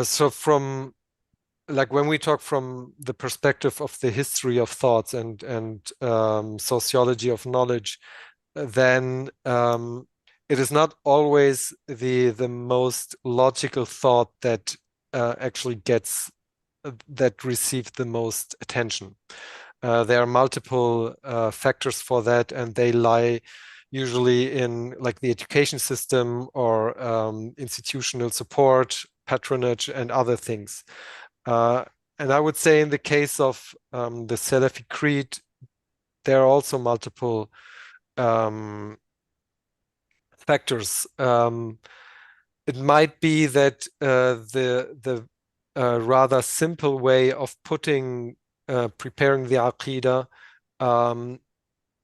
so from, like, when we talk from the perspective of the history of thoughts and sociology of knowledge, then it is not always the most logical thought that actually that received the most attention. There are multiple factors for that, and they lie usually in, like, the education system or institutional support, patronage, and other things. And I would say in the case of the Salafi creed, there are also multiple factors. It might be that the rather simple way of preparing the Aqidah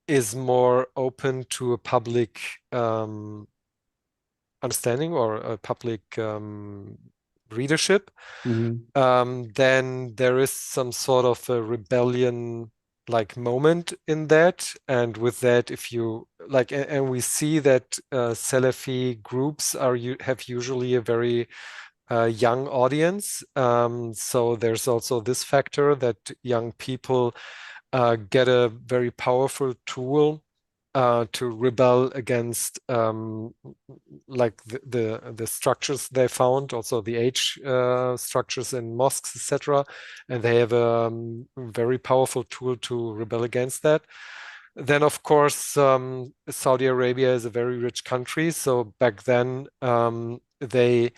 is more open to a public understanding or a public readership. Then there is some sort of a rebellion like moment in that, and with that, if you like, and we see that Salafi groups have usually a very young audience, so there's also this factor that young people get a very powerful tool to rebel against like the structures they found, also the age structures in mosques, etc. And they have a very powerful tool to rebel against that. Then, of course, Saudi Arabia is a very rich country. So back then, they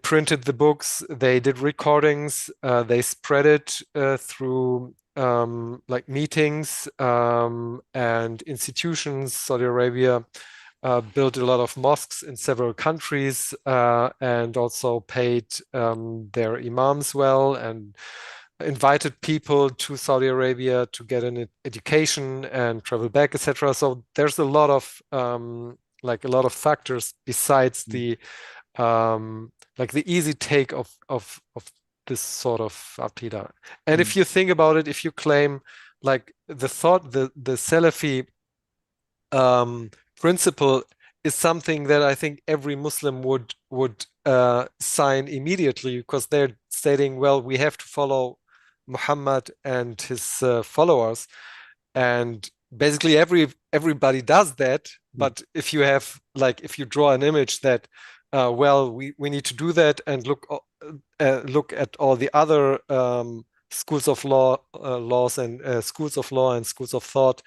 printed the books, they did recordings, they spread it through like meetings and institutions. Saudi Arabia built a lot of mosques in several countries and also paid their imams well, and invited people to Saudi Arabia to get an education and travel back, etc. So there's a lot of like a lot of factors besides the like the easy take of this sort of aqidah. And if you think about it, if you claim like the thought, the Salafi principle is something that I think every Muslim would sign immediately, because they're stating, well, we have to follow Muhammad and his followers, and basically everybody does that. But if you have like, if you draw an image that well, we need to do that, and look at all the other schools of law, laws and schools of law and schools of thought,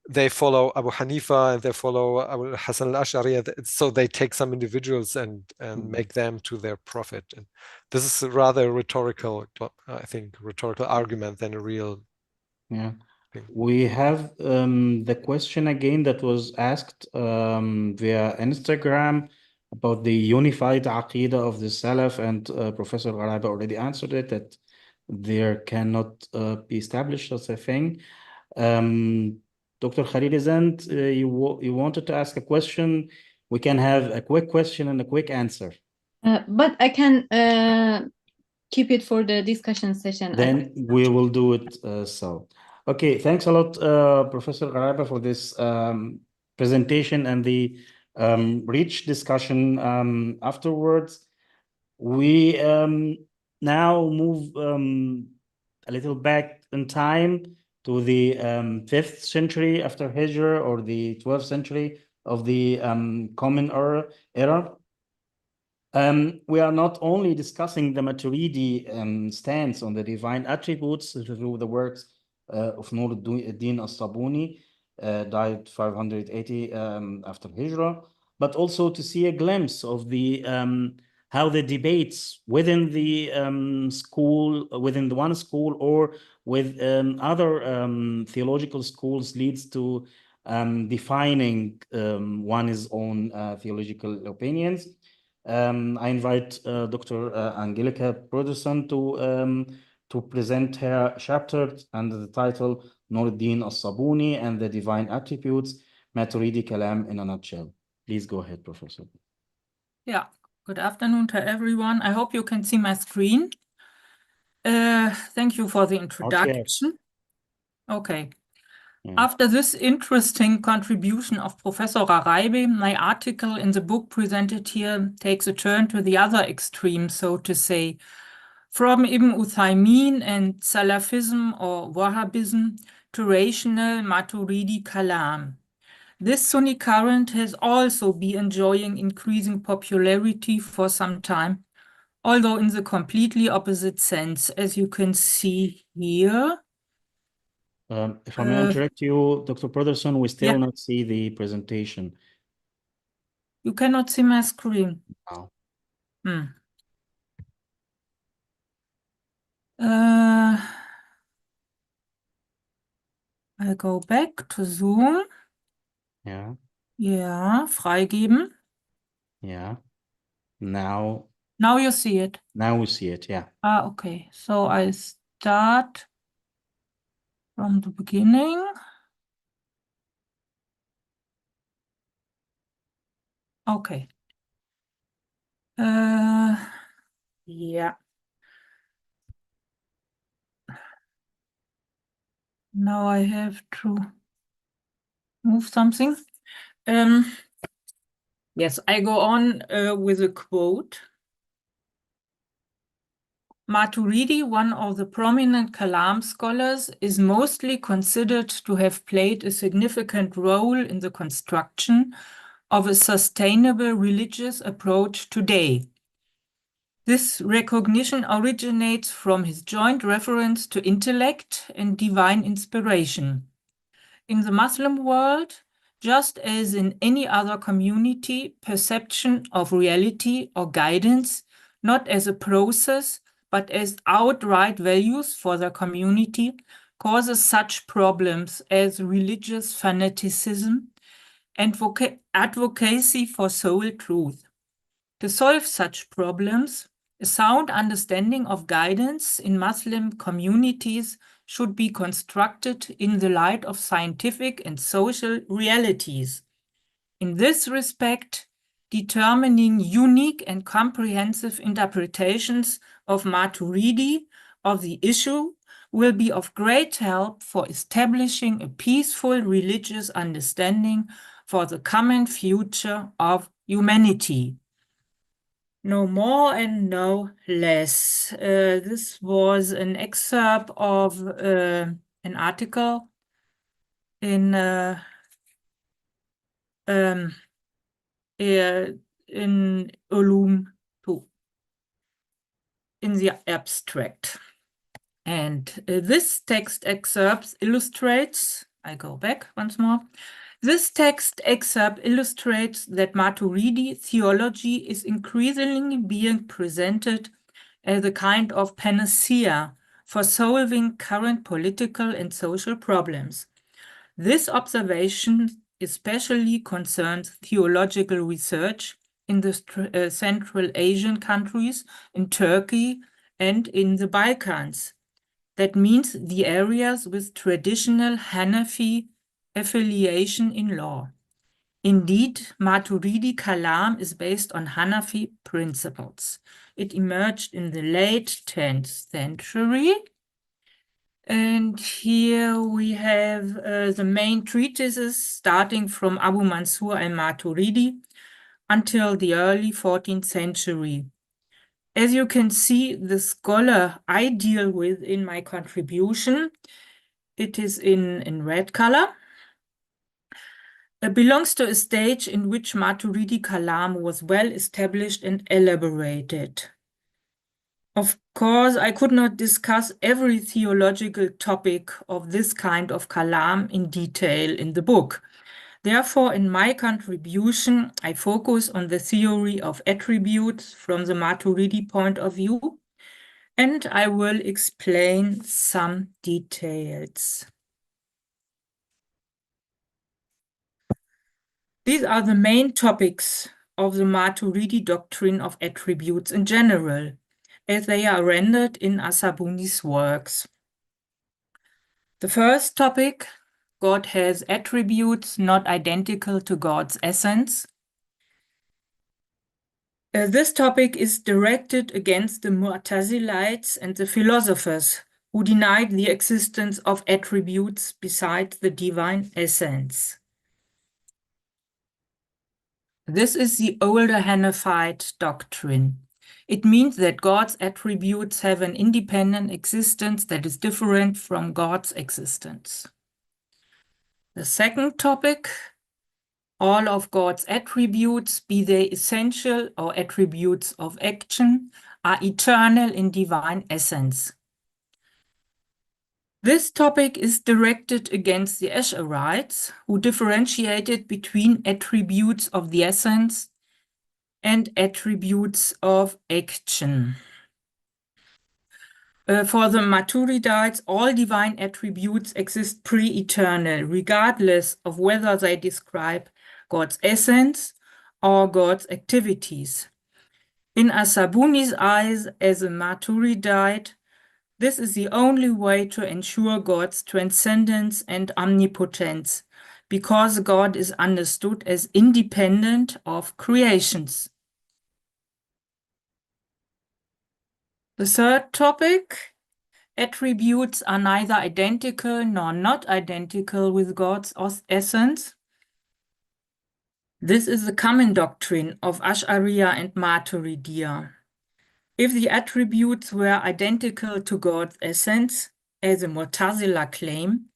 they follow Abu Hanifa and they follow Abu Hasan al-Ash'ari, so they take some individuals and make them to their prophet. And this is a rather rhetorical, I think, rhetorical argument than a real Yeah. thing. We have the question again that was asked via Instagram about the unified aqidah of the Salaf, and Professor Gharaibeh already answered it, that there cannot be established such a thing. Dr. Khalilizand, you wanted to ask a question. We can have a quick question and a quick answer. But I can keep it for the discussion session. Then we will do it so. Okay, thanks a lot, Professor Gharaibeh, for this presentation and the rich discussion afterwards. We now move a little back in time to the 5th century after Hijrah, or the 12th century of the Common Era. We are not only discussing the Maturidi stance on the divine attributes through the works of Nur ad-Din al-Sabuni, died 580 after Hijrah, but also to see a glimpse of the how the debates within the school, within the one school, or with other theological schools, leads to defining one's own theological opinions. I invite Dr. Angelika Brodersen to present her chapter under the title Nur ad-Din al-Sabuni and the Divine Attributes, Maturidi Kalam in a nutshell. Please go ahead, Professor. Yeah, good afternoon to everyone. I hope you can see my screen. Thank you for the introduction. Okay. Yeah. After this interesting contribution of Professor Gharaibeh, my article in the book presented here takes a turn to the other extreme, so to say, from Ibn Uthaymin and Salafism or Wahhabism to rational Maturidi Kalam. This Sunni current has also been enjoying increasing popularity for some time, although in the completely opposite sense, as you can see here. If I may interrupt you, Dr. Brodersen, we still not see the presentation. You cannot see my screen. No. I'll go back to Zoom. Yeah. Yeah, freigeben. Yeah. Now you see it. Now we see it, yeah. Okay. So I start from the beginning. Okay. Yeah. Now I have to move something. Yes, I go on with a quote. Maturidi, one of the prominent Kalam scholars, is mostly considered to have played a significant role in the construction of a sustainable religious approach today. This recognition originates from his joint reference to intellect and divine inspiration. In the Muslim world, just as in any other community, perception of reality or guidance, not as a process, but as outright values for the community, causes such problems as religious fanaticism and advocacy for soul truth. To solve such problems, A sound understanding of guidance in Muslim communities should be constructed in the light of scientific and social realities. In this respect, determining unique and comprehensive interpretations of Maturidi of the issue will be of great help for establishing a peaceful religious understanding for the common future of humanity. No more and no less. This was an excerpt of an article in Ulum 2, in the abstract. And this text excerpt illustrates, I go back once more. This text excerpt illustrates that Maturidi theology is increasingly being presented as a kind of panacea for solving current political and social problems. This observation especially concerns theological research in the Central Asian countries, in Turkey, and in the Balkans. That means the areas with traditional Hanafi affiliation in law. Indeed, Maturidi Kalam is based on Hanafi principles. It emerged in the late 10th century. And here we have the main treatises starting from Abu Mansur al-Maturidi until the early 14th century. As you can see, the scholar I deal with in my contribution, it is in red color, belongs to a stage in which Maturidi Kalam was well established and elaborated. Of course, I could not discuss every theological topic of this kind of Kalam in detail in the book. Therefore, in my contribution, I focus on the theory of attributes from the Maturidi point of view, and I will explain some details. These are the main topics of the Maturidi doctrine of attributes in general, as they are rendered in Asabuni's works. The first topic, God has attributes not identical to God's essence. This topic is directed against the Mu'tazilites and the philosophers who denied the existence of attributes besides the divine essence. This is the older Hanafite doctrine. It means that God's attributes have an independent existence that is different from God's existence. The second topic, all of God's attributes, be they essential or attributes of action, are eternal in divine essence. This topic is directed against the Ash'arites, who differentiated between attributes of the essence and attributes of action. For the Maturidites, all divine attributes exist pre-eternal, regardless of whether they describe God's essence or God's activities. In Asabuni's eyes, as a Maturidite, this is the only way to ensure God's transcendence and omnipotence, because God is understood as independent of creations. The third topic, attributes are neither identical nor not identical with God's essence. This is the common doctrine of Ash'ariya and Maturidiya. If the attributes were identical to God's essence, as the Mu'tazila claim,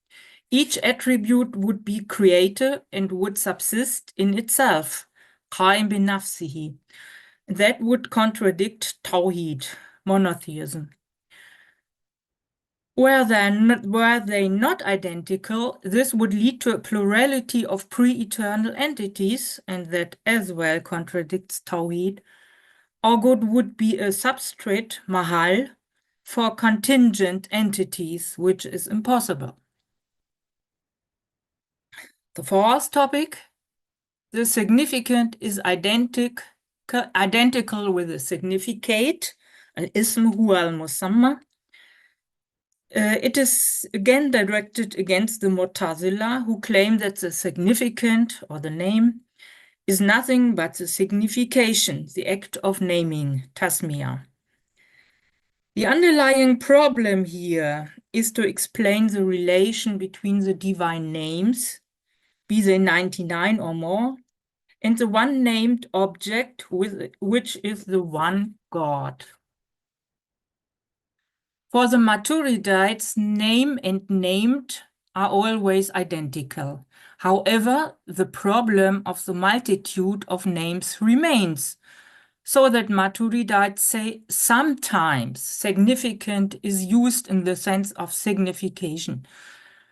each attribute would be created and would subsist in itself, qaim bi nafsihi. That would contradict Tawhid, monotheism. Were they not identical, this would lead to a plurality of pre-eternal entities, and that as well contradicts Tawhid. Or God would be a substrate, mahal, for contingent entities, which is impossible. The fourth topic, the significant is identical with the significate, al-ism huwa al-musamma. It is again directed against the Mu'tazila, who claim that the significant, or the name, is nothing but the signification, the act of naming, tasmiyah. The underlying problem here is to explain the relation between the divine names, be they 99 or more, and the one named object, which is the one God. For the Maturidites, name and named are always identical. However, the problem of the multitude of names remains, so that Maturidites say sometimes significant is used in the sense of signification.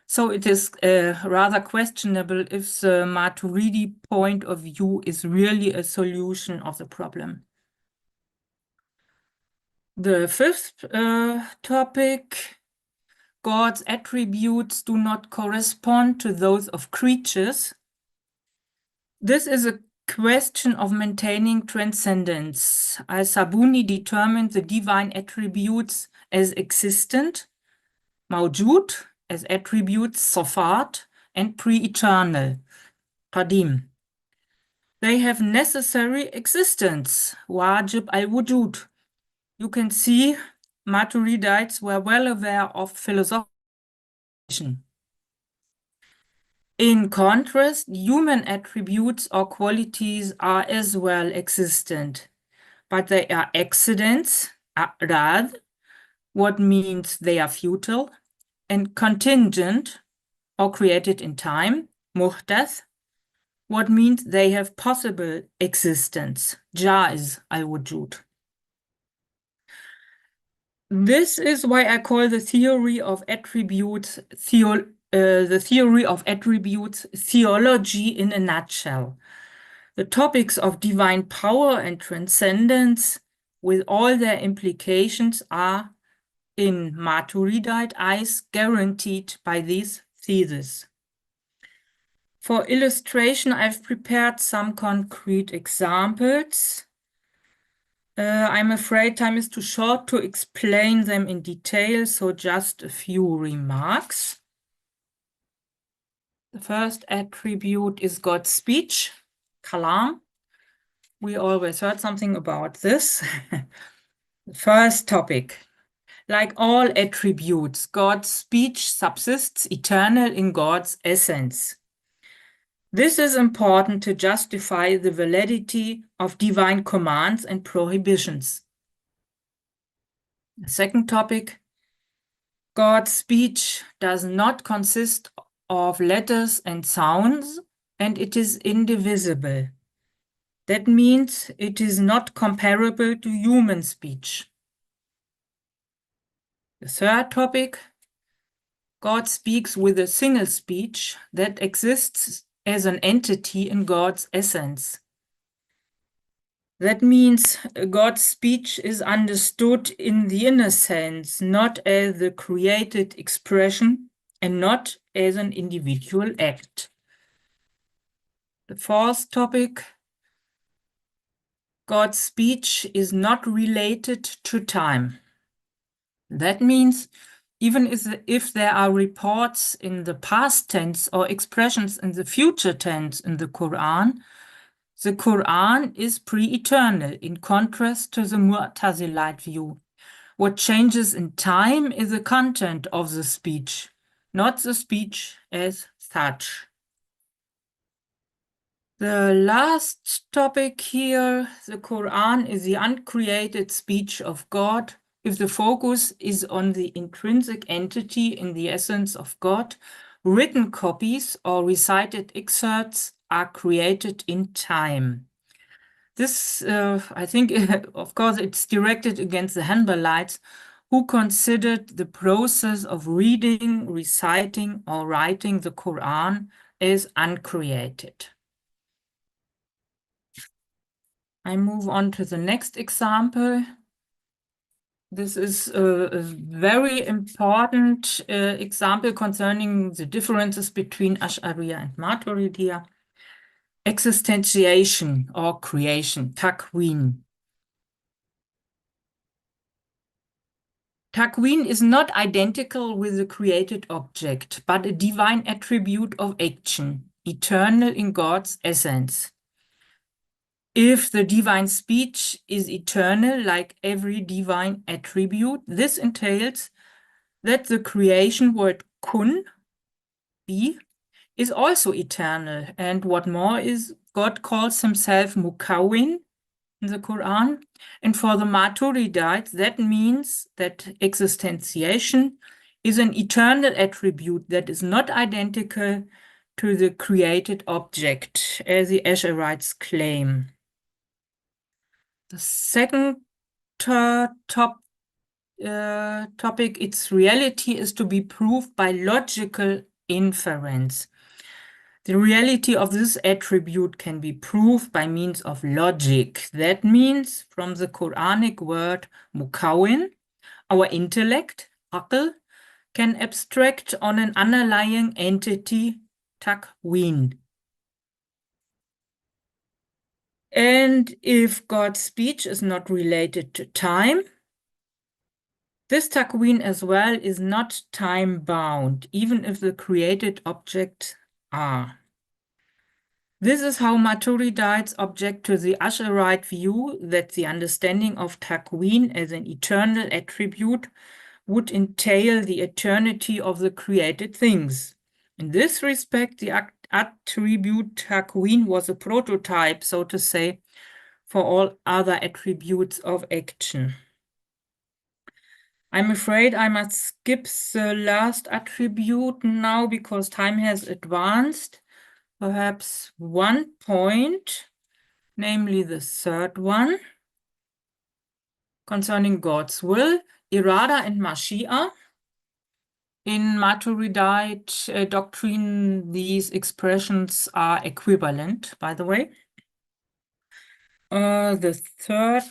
So it is rather questionable if the Maturidi point of view is really a solution of the problem. The fifth topic, God's attributes do not correspond to those of creatures. This is a question of maintaining transcendence. Al-Sabuni determined the divine attributes as existent, mawjud, as attributes, safat, and pre-eternal, qadim. They have necessary existence, wajib al-wujud. You can see Maturidites were well aware of philosophy. In contrast, human attributes or qualities are as well existent, but they are accidents, rad, what means they are futile, and contingent or created in time, muhdath, what means they have possible existence, jaiz al-wujud. This is why I call the theory of attributes theology in a nutshell. The topics of divine power and transcendence, with all their implications, are, in Maturidite eyes, guaranteed by these theses. For illustration, I've prepared some concrete examples. I'm afraid time is too short to explain them in detail, so just a few remarks. The first attribute is God's speech, kalam. We always heard something about this. The first topic. Like all attributes, God's speech subsists eternal in God's essence. This is important to justify the validity of divine commands and prohibitions. The second topic, God's speech does not consist of letters and sounds, and it is indivisible. That means it is not comparable to human speech. The third topic, God speaks with a single speech that exists as an entity in God's essence. That means God's speech is understood in the inner sense, not as the created expression and not as an individual act. The fourth topic, God's speech is not related to time. That means even if there are reports in the past tense or expressions in the future tense in the Quran is pre-eternal in contrast to the Mu'tazilite view. What changes in time is the content of the speech, not the speech as such. The last topic here, the Quran is the uncreated speech of God. If the focus is on the intrinsic entity in the essence of God, written copies or recited excerpts are created in time. This, I think, of course, it's directed against the Hanbalites, who considered the process of reading, reciting, or writing the Quran as uncreated. I move on to the next example. This is a very important example concerning the differences between Ash'ariyya and Maturidiyya. Existentiation or creation, takwin. Takwin is not identical with the created object, but a divine attribute of action, eternal in God's essence. If the divine speech is eternal, like every divine attribute, this entails that the creation word kun, be, is also eternal. And what more is, God calls himself Mukawin in the Quran. And for the Maturidites, that means that existentiation is an eternal attribute that is not identical to the created object, as the Ash'arites claim. The second topic, its reality is to be proved by logical inference. The reality of this attribute can be proved by means of logic. That means from the Quranic word mukawin, our intellect, aql, can abstract on an underlying entity, takwin. And if God's speech is not related to time, this takwin as well is not time-bound, even if the created objects are. This is how Maturidites object to the Ash'arite view that the understanding of takwin as an eternal attribute would entail the eternity of the created things. In this respect, the attribute takwin was a prototype, so to say, for all other attributes of action. I'm afraid I must skip the last attribute now because time has advanced. Perhaps one point, namely the third one, concerning God's will, irada and mashia. In Maturidite doctrine, these expressions are equivalent, by the way. The third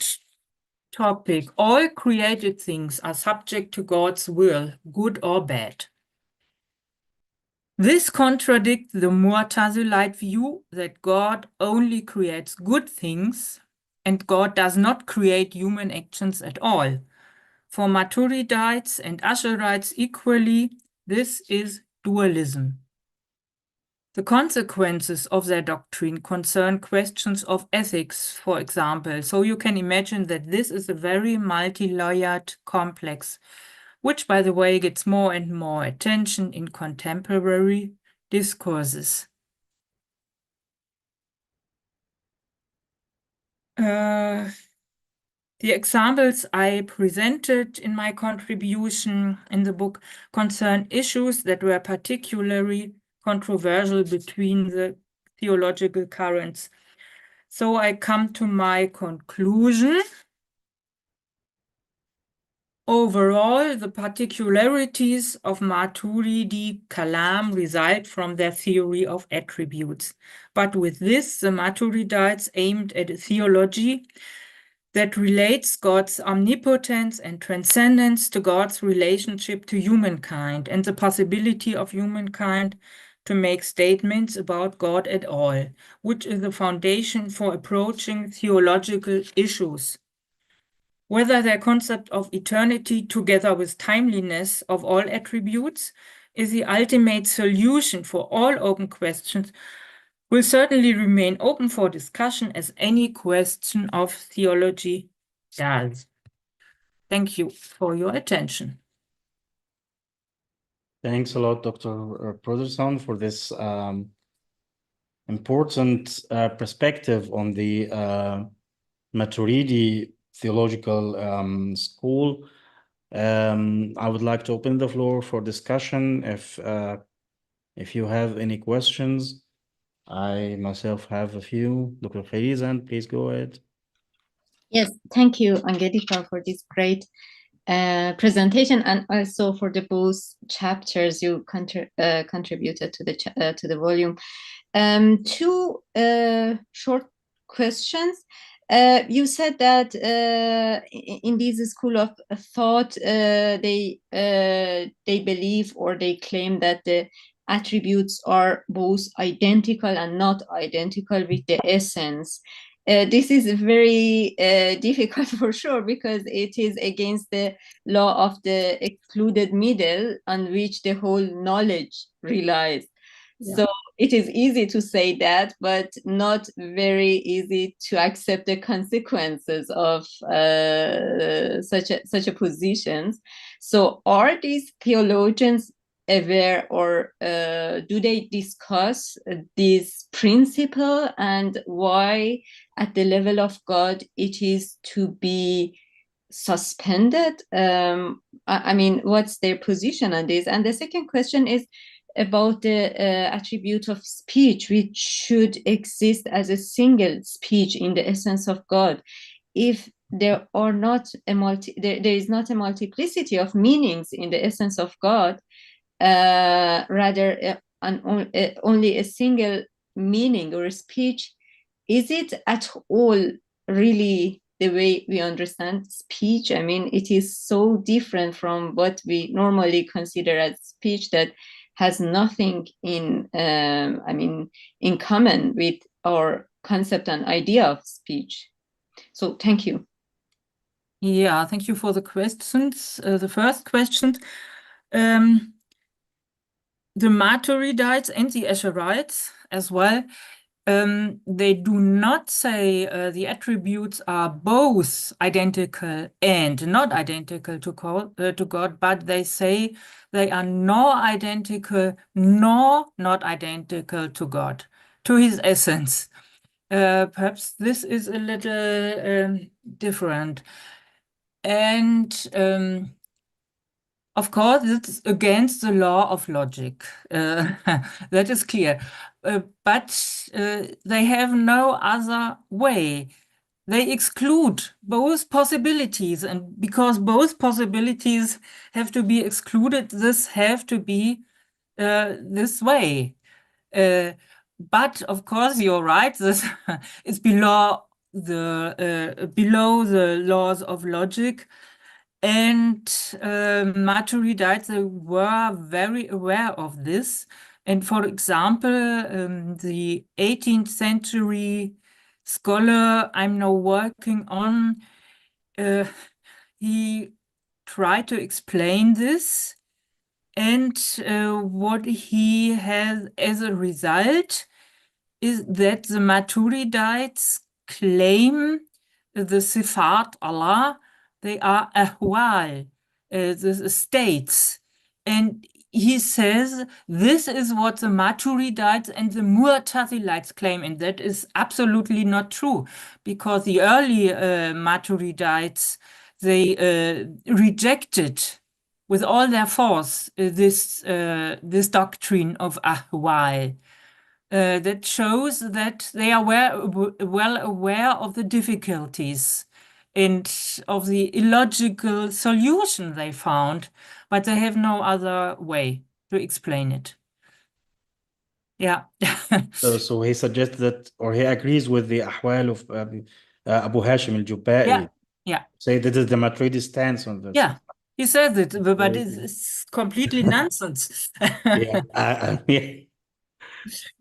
topic, all created things are subject to God's will, good or bad. This contradicts the Mu'tazilite view that God only creates good things and God does not create human actions at all. For Maturidites and Ash'arites equally, this is dualism. The consequences of their doctrine concern questions of ethics, for example. So you can imagine that this is a very multi-layered complex, which, by the way, gets more and more attention in contemporary discourses. The examples I presented in my contribution in the book concern issues that were particularly controversial between the theological currents. So I come to my conclusion. Overall, the particularities of Maturidi Kalam result from their theory of attributes. But with this, the Maturidites aimed at a theology that relates God's omnipotence and transcendence to God's relationship to humankind and the possibility of humankind to make statements about God at all, which is the foundation for approaching theological issues. Whether their concept of eternity together with timeliness of all attributes is the ultimate solution for all open questions will certainly remain open for discussion as any question of theology does. Thank you for your attention. Thanks a lot, Dr. Brodersen, for this important perspective on the Maturidi theological school. I would like to open the floor for discussion. If you have any questions, I myself have a few. Dr. Khalilizand, please go ahead. Yes, thank you, Angelika, for this great presentation and also for the both chapters you contributed to the volume. Two short questions. You said that in this school of thought, they believe or they claim that the attributes are both identical and not identical with the essence. this is very difficult for sure, because it is against the law of the excluded middle on which the whole knowledge relies. Yeah. So it is easy to say that, but not very easy to accept the consequences of such a position. So are these theologians aware, or do they discuss this principle, and why at the level of God it is to be suspended? I mean, what's their position on this? And the second question is about the attribute of speech, which should exist as a single speech in the essence of God. If there are not there is not a multiplicity of meanings in the essence of God, rather only a single meaning or a speech, is it at all really the way we understand speech? I mean, it is so different from what we normally consider as speech, that has nothing in in common with our concept and idea of speech. So thank you. Yeah, thank you for the questions. The first question, the Maturidites and the Asherites as well, they do not say the attributes are both identical and not identical to God, but they say they are nor identical nor not identical to God, to his essence. Perhaps this is a little different. And of course, it's against the law of logic. That is clear. But they have no other way. They exclude both possibilities, and because both possibilities have to be excluded, this have to be this way. But of course, you're right. This is below the laws of logic. And Maturidites, they were very aware of this. And for example, the 18th century scholar I'm now working on, he tried to explain this. And what he has as a result is that the Maturidites claim the Sifat Allah, they are ahwal, the states. And he says this is what the Maturidites and the Mu'tazilites claim, and that is absolutely not true, because the early Maturidites, they rejected with all their force this doctrine of ahwal. That shows that they are well aware of the difficulties and of the illogical solution they found, but they have no other way to explain it. Yeah. So he suggests that, or he agrees with the ahwal of Abu Hashim al-Jubba'i. Yeah. Say that is the Maturidi stance on this. Yeah, he says it, but it's completely nonsense. Yeah.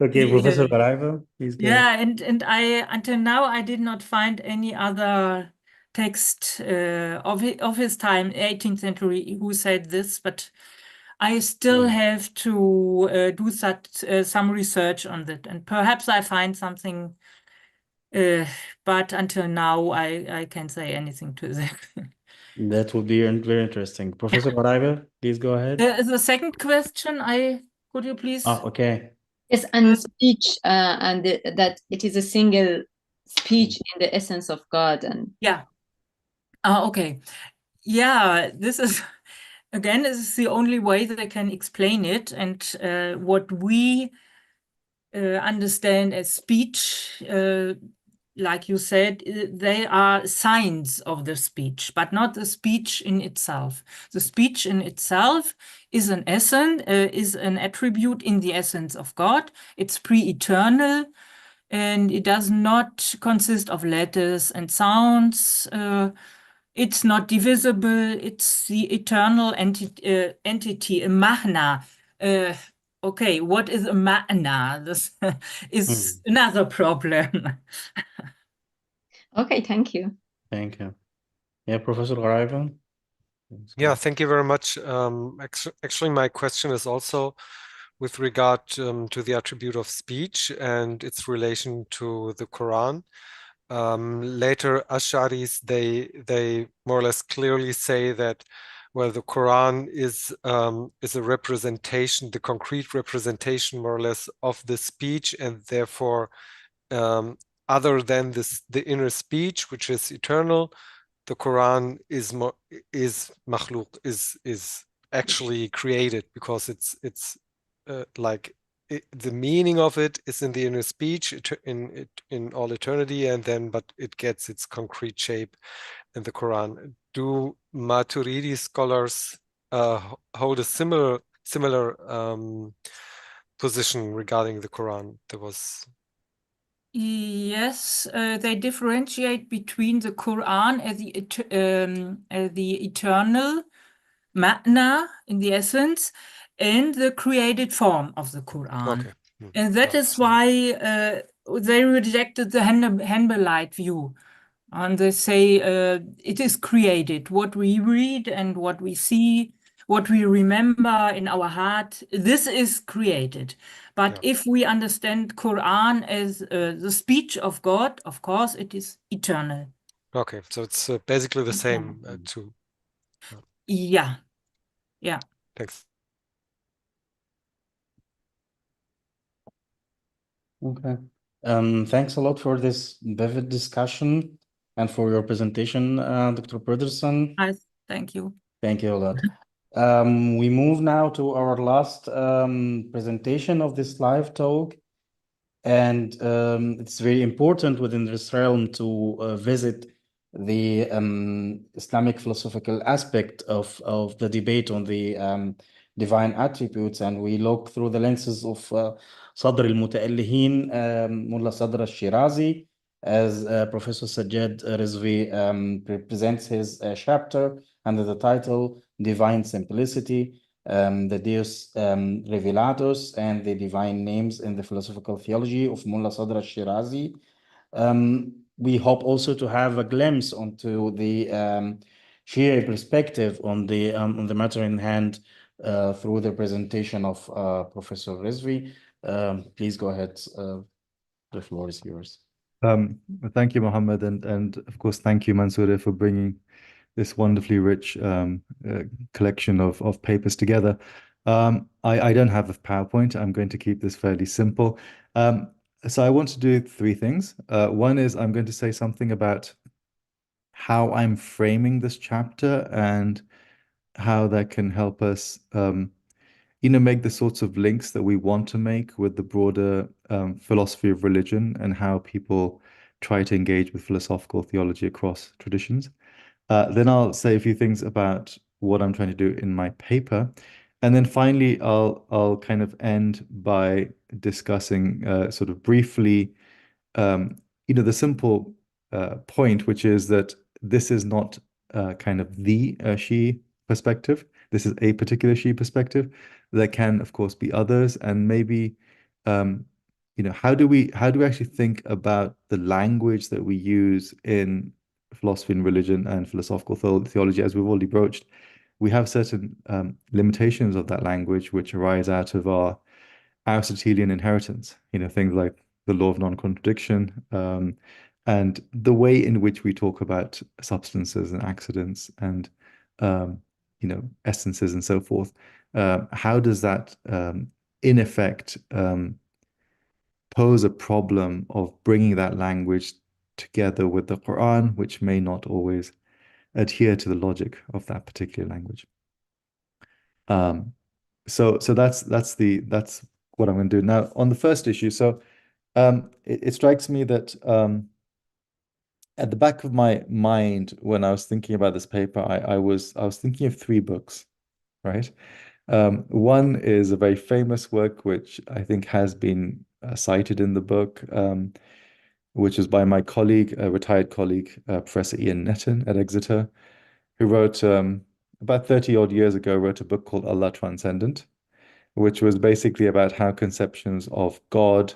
Okay, Professor Gharaibeh, please go ahead. Yeah, and I until now I did not find any other text of his time, 18th century, who said this, but I still have to do some research on that, and perhaps I find something, but until now I can't say anything to that. That would be very interesting. Professor Gharaibeh, please go ahead. The second question, could you please? Oh, okay. Yes, and speech, and that it is a single speech in the essence of God. And yeah. Okay. Yeah, this is, again, this is the only way that I can explain it. And what we understand as speech, like you said, they are signs of the speech, but not the speech in itself. The speech in itself is an essence, is an attribute in the essence of God. It's pre-eternal, and it does not consist of letters and sounds. It's not divisible. It's the eternal entity, a mahna. Okay, what is a ma'na? This is another problem. Okay, thank you. Thank you. Yeah, Professor Gharaibeh? Yeah, thank you very much. Actually, my question is also with regard to the attribute of speech and its relation to the Quran. Later, Ash'aris, they more or less clearly say that, well, the Quran is a representation, the concrete representation, more or less, of the speech, and therefore, other than the inner speech, which is eternal, the Quran is makhluk, is actually created, because it's like the meaning of it is in the inner speech in all eternity, and then but it gets its concrete shape in the Quran. Do Maturidi scholars hold a similar position regarding the Quran? There was Yes, they differentiate between the Quran as the eternal ma'na in the essence and the created form of the Quran. okay. And that is why they rejected the Hanbalite view. And they say it is created. What we read and what we see, what we remember in our heart, this is created. But if we understand Quran as the speech of God, of course, it is eternal. Okay, so it's basically the same too. Yeah, yeah. Thanks. Okay. Thanks a lot for this vivid discussion and for your presentation, Dr. Brodersen. Thank you. Thank you a lot. We move now to our last presentation of this live talk. And it's very important within this realm to visit the Islamic philosophical aspect of the debate on the divine attributes. And we look through the lenses of Sadr al-Muta'allihin, Mullah Sadr al-Shirazi, as Professor Sajjad Rizvi presents his chapter under the title Divine Simplicity, the Deus Revelatus and the Divine Names in the Philosophical Theology of Mullah Sadr al-Shirazi. We hope also to have a glimpse onto the Shia perspective on the matter in hand through the presentation of Professor Rizvi. Please go ahead. The floor is yours. Thank you, Mohammed, and of course, thank you, Mansooreh, for bringing this wonderfully rich collection of papers together. I don't have a PowerPoint. I'm going to keep this fairly simple. So I want to do three things. One is I'm going to say something about how I'm framing this chapter and how that can help us make the sorts of links that we want to make with the broader philosophy of religion and how people try to engage with philosophical theology across traditions. Then I'll say a few things about what I'm trying to do in my paper. And then finally, I'll kind of end by discussing sort of briefly, the simple point, which is that this is not kind of the Shia perspective. This is a particular Shia perspective. There can, of course, be others, and maybe, how do we actually think about the language that we use in philosophy and religion and philosophical theology, as we've already broached? We have certain limitations of that language which arise out of our Aristotelian inheritance, things like the law of non-contradiction, and the way in which we talk about substances and accidents and essences and so forth. How does that in effect pose a problem of bringing that language together with the Quran, which may not always adhere to the logic of that particular language? So that's what I'm going to do now on the first issue. So it strikes me that at the back of my mind, when I was thinking about this paper, I was thinking of three books, right? One is a very famous work, which I think has been cited in the book, which is by my colleague, a retired colleague, Professor Ian Netton at Exeter, who wrote about 30 odd years ago, wrote a book called Allah Transcendent, which was basically about how conceptions of God,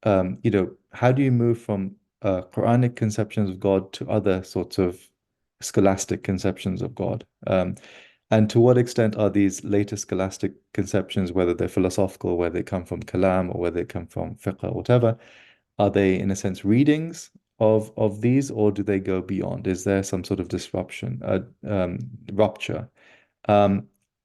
how do you move from Quranic conceptions of God to other sorts of scholastic conceptions of God. And to what extent are these later scholastic conceptions, whether they're philosophical, whether they come from kalam, or whether they come from fiqh or whatever, are they, in a sense, readings of these, or do they go beyond? Is there some sort of disruption, rupture?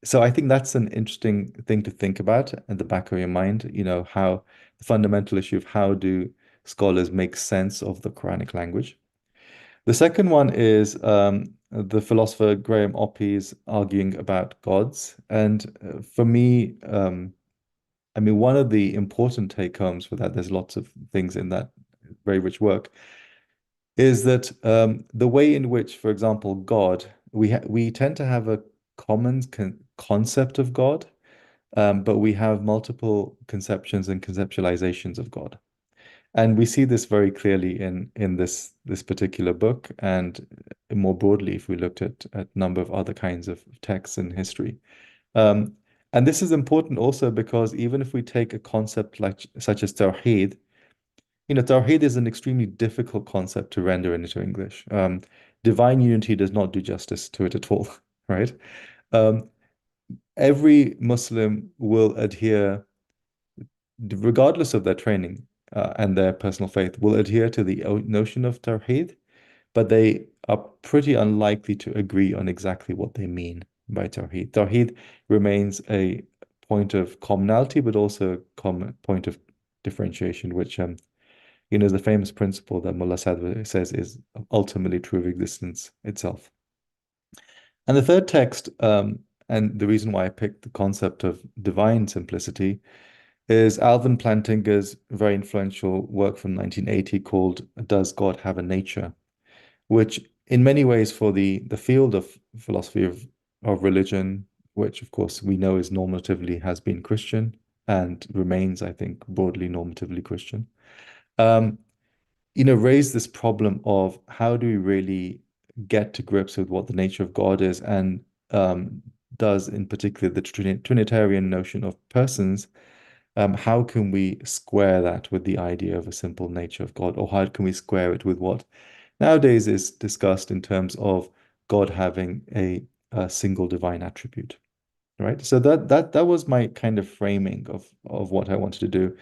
So I think that's an interesting thing to think about at the back of your mind, how the fundamental issue of how do scholars make sense of the Quranic language. The second one is the philosopher Graham Oppy's arguing about gods. And for me, I mean, one of the important take-homes for that, there's lots of things in that very rich work, is that the way in which, for example, God, we tend to have a common concept of God, but we have multiple conceptions and conceptualizations of God. And we see this very clearly in this particular book, and more broadly, if we looked at a number of other kinds of texts in history. And this is important also because even if we take a concept such as Tawheed, Tawheed is an extremely difficult concept to render into English. Divine unity does not do justice to it at all, right? Every Muslim will adhere, regardless of their training and their personal faith, will adhere to the notion of Tawheed, but they are pretty unlikely to agree on exactly what they mean by Tawheed. Tawheed remains a point of commonality, but also a common point of differentiation, which is the famous principle that Mullah Sadr says is ultimately true of existence itself. And the third text, and the reason why I picked the concept of divine simplicity, is Alvin Plantinga's very influential work from 1980 called Does God Have a Nature? Which in many ways for the field of philosophy of religion, which of course we know is normatively has been Christian and remains, I think, broadly normatively Christian, raise this problem of how do we really get to grips with what the nature of God is, and does in particular the Trinitarian notion of persons, how can we square that with the idea of a simple nature of God, or how can we square it with what nowadays is discussed in terms of God having a single divine attribute, right? So that was my kind of framing of what I wanted to do.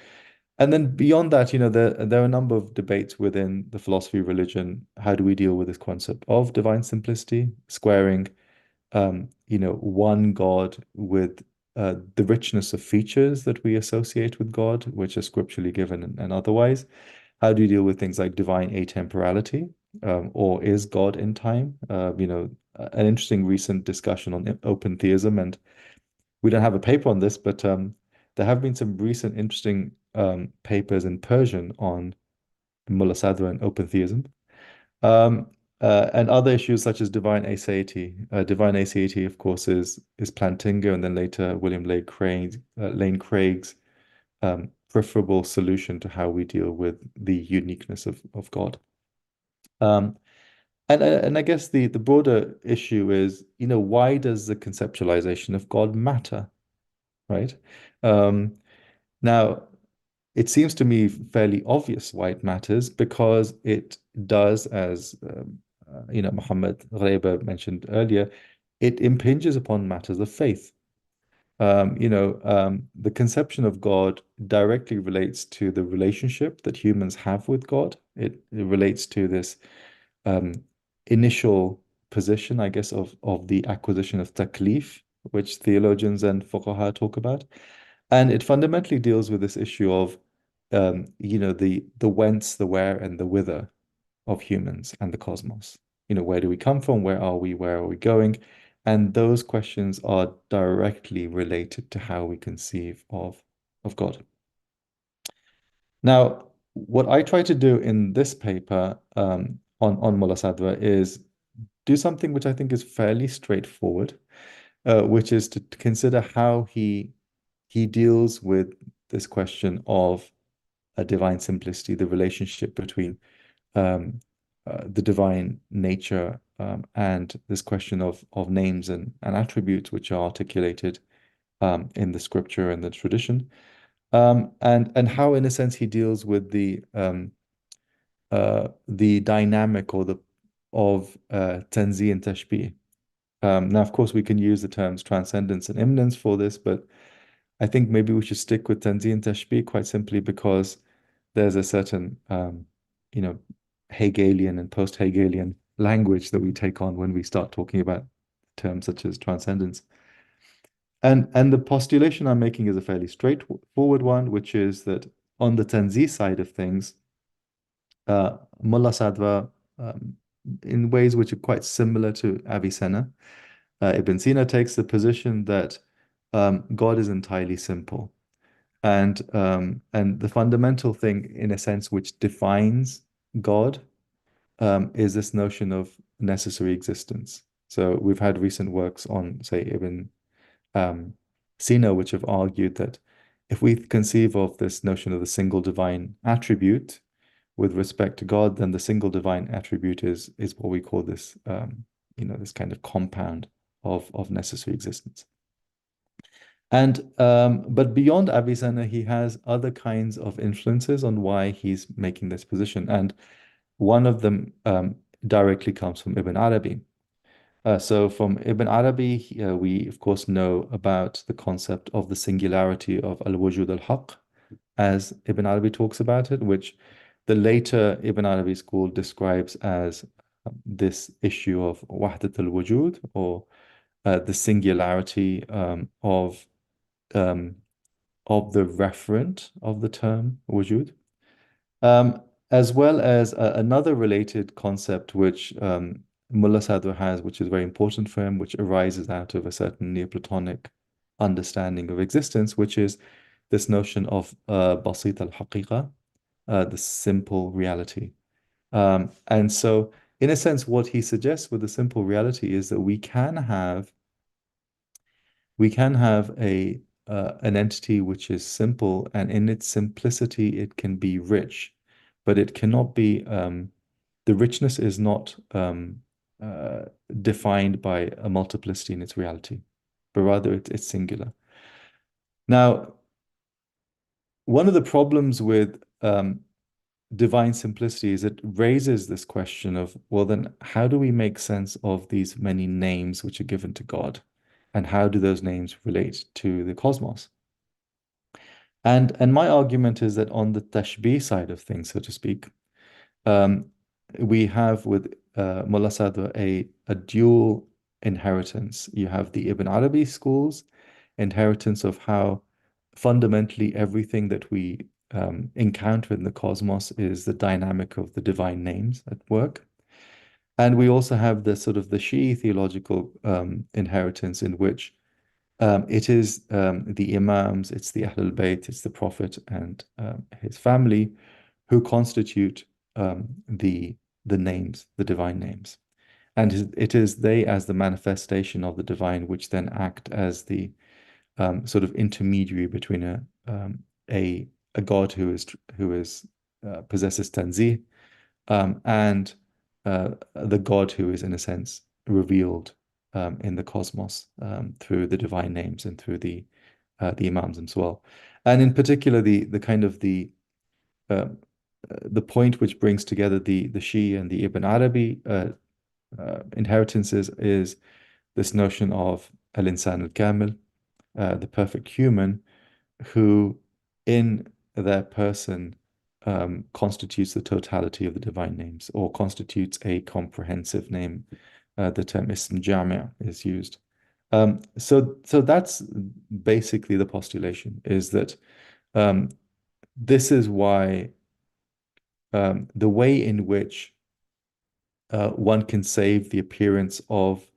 And then beyond that, there are a number of debates within the philosophy of religion. How do we deal with this concept of divine simplicity, squaring, one God with the richness of features that we associate with God, which are scripturally given and otherwise? How do you deal with things like divine atemporality, or is God in time? An interesting recent discussion on open theism, and we don't have a paper on this, but there have been some recent interesting papers in Persian on Mullah Sadr and open theism, and other issues such as divine aseity. Divine aseity, of course, is Plantinga and then later William Lane Craig's preferable solution to how we deal with the uniqueness of God. And I guess the broader issue is, why does the conceptualization of God matter, right? Now, it seems to me fairly obvious why it matters, because it does, as Mohammad Gharaibeh mentioned earlier, it impinges upon matters of faith. The conception of God directly relates to the relationship that humans have with God. It relates to this initial position, I guess, of the acquisition of taklif, which theologians and fuqaha talk about. And it fundamentally deals with this issue of, the whence, the where, and the whither of humans and the cosmos. Where do we come from? Where are we? Where are we going? And those questions are directly related to how we conceive of God. Now, what I try to do in this paper on Mullah Sadr is do something which I think is fairly straightforward, which is to consider how he deals with this question of a divine simplicity, the relationship between the divine nature and this question of names and attributes which are articulated in the scripture and the tradition, and how, in a sense, he deals with the the dynamic or of tanzih and tashbih. Now, of course, we can use the terms transcendence and immanence for this, but I think maybe we should stick with tanzih and tashbih quite simply because there's a certain, Hegelian and post-Hegelian language that we take on when we start talking about terms such as transcendence. And the postulation I'm making is a fairly straightforward one, which is that on the tanzih side of things, Mullah Sadwa, in ways which are quite similar to Avicenna, Ibn Sina takes the position that God is entirely simple. And the fundamental thing, in a sense, which defines God is this notion of necessary existence. So we've had recent works on, say, Ibn Sina, which have argued that if we conceive of this notion of the single divine attribute with respect to God, then the single divine attribute is what we call this, this kind of compound of necessary existence. And but beyond Avicenna, he has other kinds of influences on why he's making this position, and one of them directly comes from Ibn Arabi. So from Ibn Arabi, we of course know about the concept of the singularity of al-wujud al-haq, as Ibn Arabi talks about it, which the later Ibn Arabi school describes as this issue of wahdat al-wujud, or the singularity of the referent of the term wujud, as well as another related concept which Mullah Sadwa has, which is very important for him, which arises out of a certain Neoplatonic understanding of existence, which is this notion of basit al-haqiqa, the simple reality. And so, in a sense, what he suggests with the simple reality is that we can have an entity which is simple, and in its simplicity, it can be rich, but it cannot be, the richness is not defined by a multiplicity in its reality, but rather it's singular. Now, one of the problems with divine simplicity is it raises this question of, well, then how do we make sense of these many names which are given to God? And how do those names relate to the cosmos? And my argument is that on the tashbih side of things, so to speak, we have with Mullah Sadwa a dual inheritance. You have the Ibn Arabi school's inheritance of how fundamentally everything that we encounter in the cosmos is the dynamic of the divine names at work. And we also have the sort of the Shi'i theological inheritance, in which it is the Imams, it's the Ahlul Bayt, it's the Prophet and his family who constitute the names, the divine names. And it is they, as the manifestation of the divine, which then act as the sort of intermediary between a God who possesses tanzih and the God who is, in a sense, revealed in the cosmos through the divine names and through the Imams as well. And in particular, the point which brings together the Shi'i and the Ibn Arabi inheritances is this notion of al-insan al-kamil, the perfect human, who in their person constitutes the totality of the divine names, or constitutes a comprehensive name. The term ism jami' is used. So that's basically the postulation, is that this is why the way in which one can save the appearance of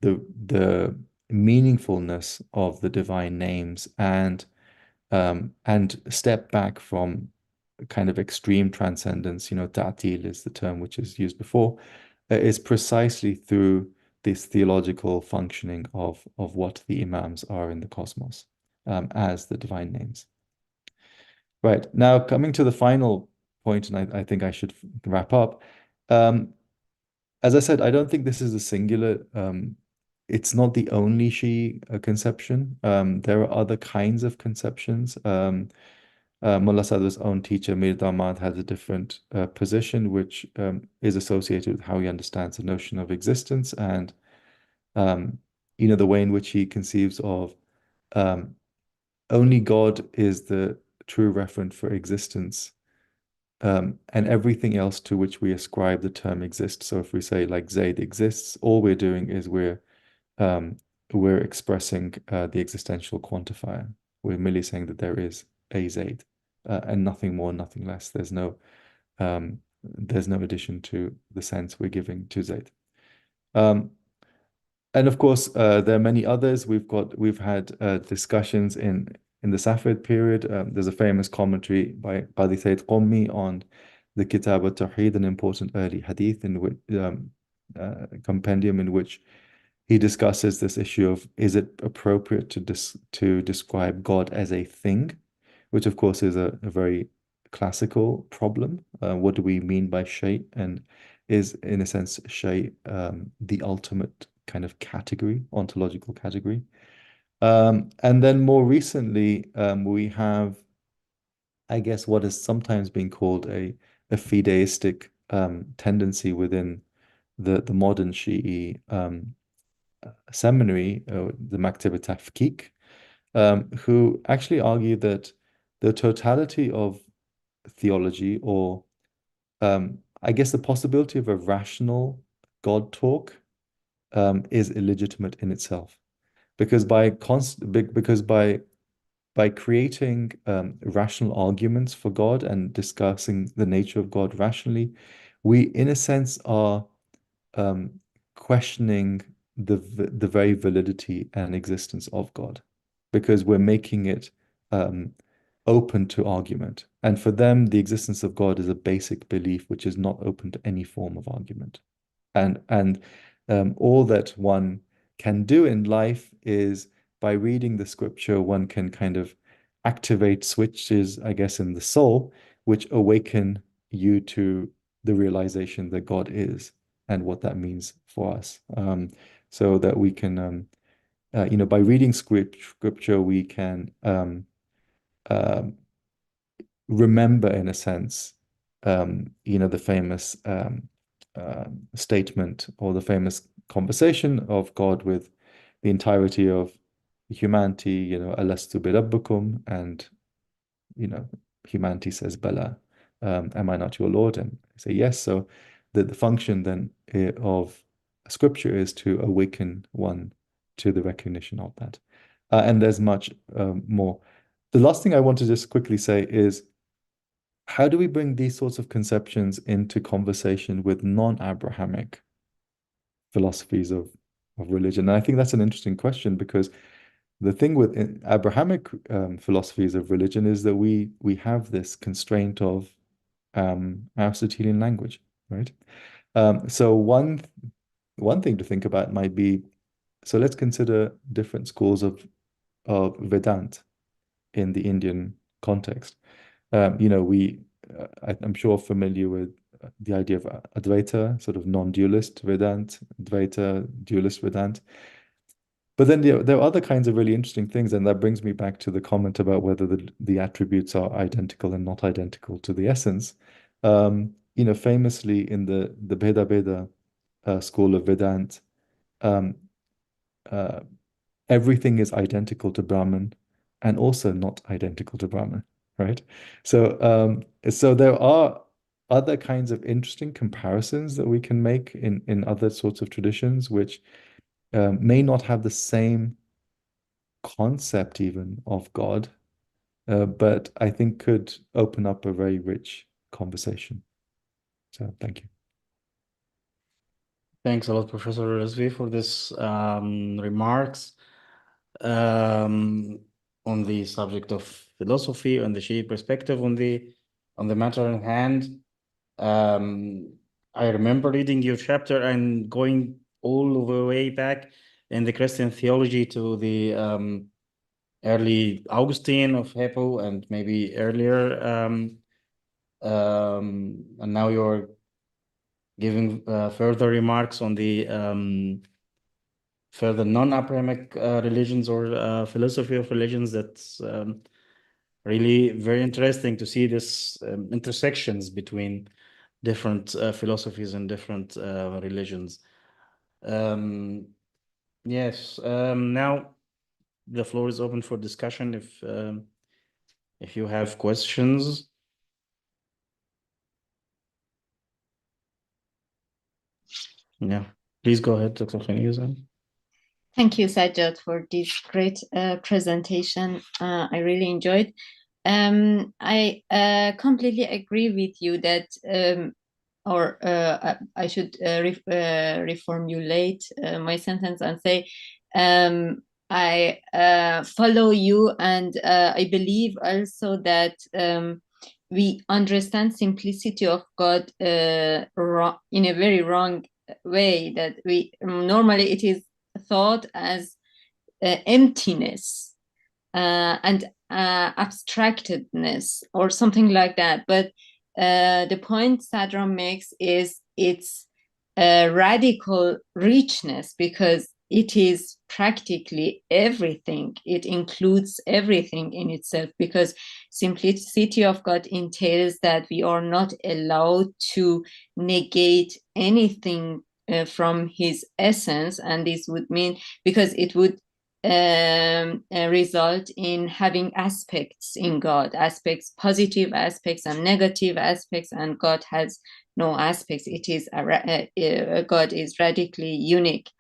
the meaningfulness of the divine names and step back from kind of extreme transcendence, ta'til is the term which is used before, is precisely through this theological functioning of what the Imams are in the cosmos as the divine names. Right, now coming to the final point, and I think I should wrap up. As I said, I don't think this is a singular, it's not the only Shi'i conception. There are other kinds of conceptions. Mullah Sadr's own teacher, Mir Damad, has a different position, which is associated with how he understands the notion of existence and, the way in which he conceives of only God is the true referent for existence, and everything else to which we ascribe the term exist. So if we say like Zaid exists, all we're doing is we're expressing the existential quantifier. We're merely saying that there is a Zaid, and nothing more, nothing less. There's no addition to the sense we're giving to Zaid. And of course, there are many others. We've had discussions in the Safed period. There's a famous commentary by Qadi Sayyid Qummi on the Kitab al-Tawheed, an important early hadith in which compendium in which he discusses this issue of, is it appropriate to describe God as a thing, which of course is a very classical problem. What do we mean by shay? And is, in a sense, shay the ultimate kind of category, ontological category? And then more recently, we have, I guess, what is sometimes being called a fideistic tendency within the modern Shi'i seminary, the Makteb Tafkik, who actually argue that the totality of theology, or I guess the possibility of a rational God talk, is illegitimate in itself, because by creating rational arguments for God and discussing the nature of God rationally, we, in a sense, are questioning the very validity and existence of God, because we're making it open to argument. And for them, the existence of God is a basic belief which is not open to any form of argument. And all that one can do in life is, by reading the scripture, one can kind of activate switches, I guess, in the soul, which awaken you to the realization that God is and what that means for us. So that we can, by reading scripture, we can remember, in a sense, the famous statement or the famous conversation of God with the entirety of humanity, alastu bi rabbikum, and humanity says bala, am I not your Lord? And I say yes. So the function then of scripture is to awaken one to the recognition of that, and there's much more. The last thing I want to just quickly say is, how do we bring these sorts of conceptions into conversation with non-Abrahamic philosophies of religion? And I think that's an interesting question, because the thing with Abrahamic philosophies of religion is that we have this constraint of Aristotelian language, right? So one thing to think about might be, so let's consider different schools of Vedanta in the Indian context. I'm sure familiar with the idea of Advaita, sort of non-dualist Vedanta, Advaita, dualist Vedanta. But then there are other kinds of really interesting things, and that brings me back to the comment about whether the attributes are identical and not identical to the essence. Famously in the Bheda school of Vedanta, everything is identical to Brahman and also not identical to Brahman, right? So there are other kinds of interesting comparisons that we can make in other sorts of traditions, which may not have the same concept even of God, but I think could open up a very rich conversation. So thank you. Thanks a lot, Professor Rizvi, for this remarks on the subject of philosophy and the Shi'i perspective on the matter in hand. I remember reading your chapter and going all the way back in the Christian theology to the early Augustine of Hippo and maybe earlier, and now you're giving further remarks on the further non-Abrahamic religions or philosophy of religions. That's really very interesting to see this intersections between different philosophies and different religions. Yes, now the floor is open for discussion if you have questions. Yeah, please go ahead, Dr. Khalilizand. Thank you, Sajjad, for this great presentation. I really enjoyed. I completely agree with you that, I should reformulate my sentence and say, I follow you, and I believe also that we understand simplicity of God in a very wrong way, that we normally it is thought as emptiness and abstractedness or something like that. But the point Sadra makes is its radical richness, because it is practically everything. It includes everything in itself, because simplicity of God entails that we are not allowed to negate anything from his essence. And this would mean, because it would result in having aspects in God, aspects, positive aspects and negative aspects, and God has no aspects. It is God is radically unique.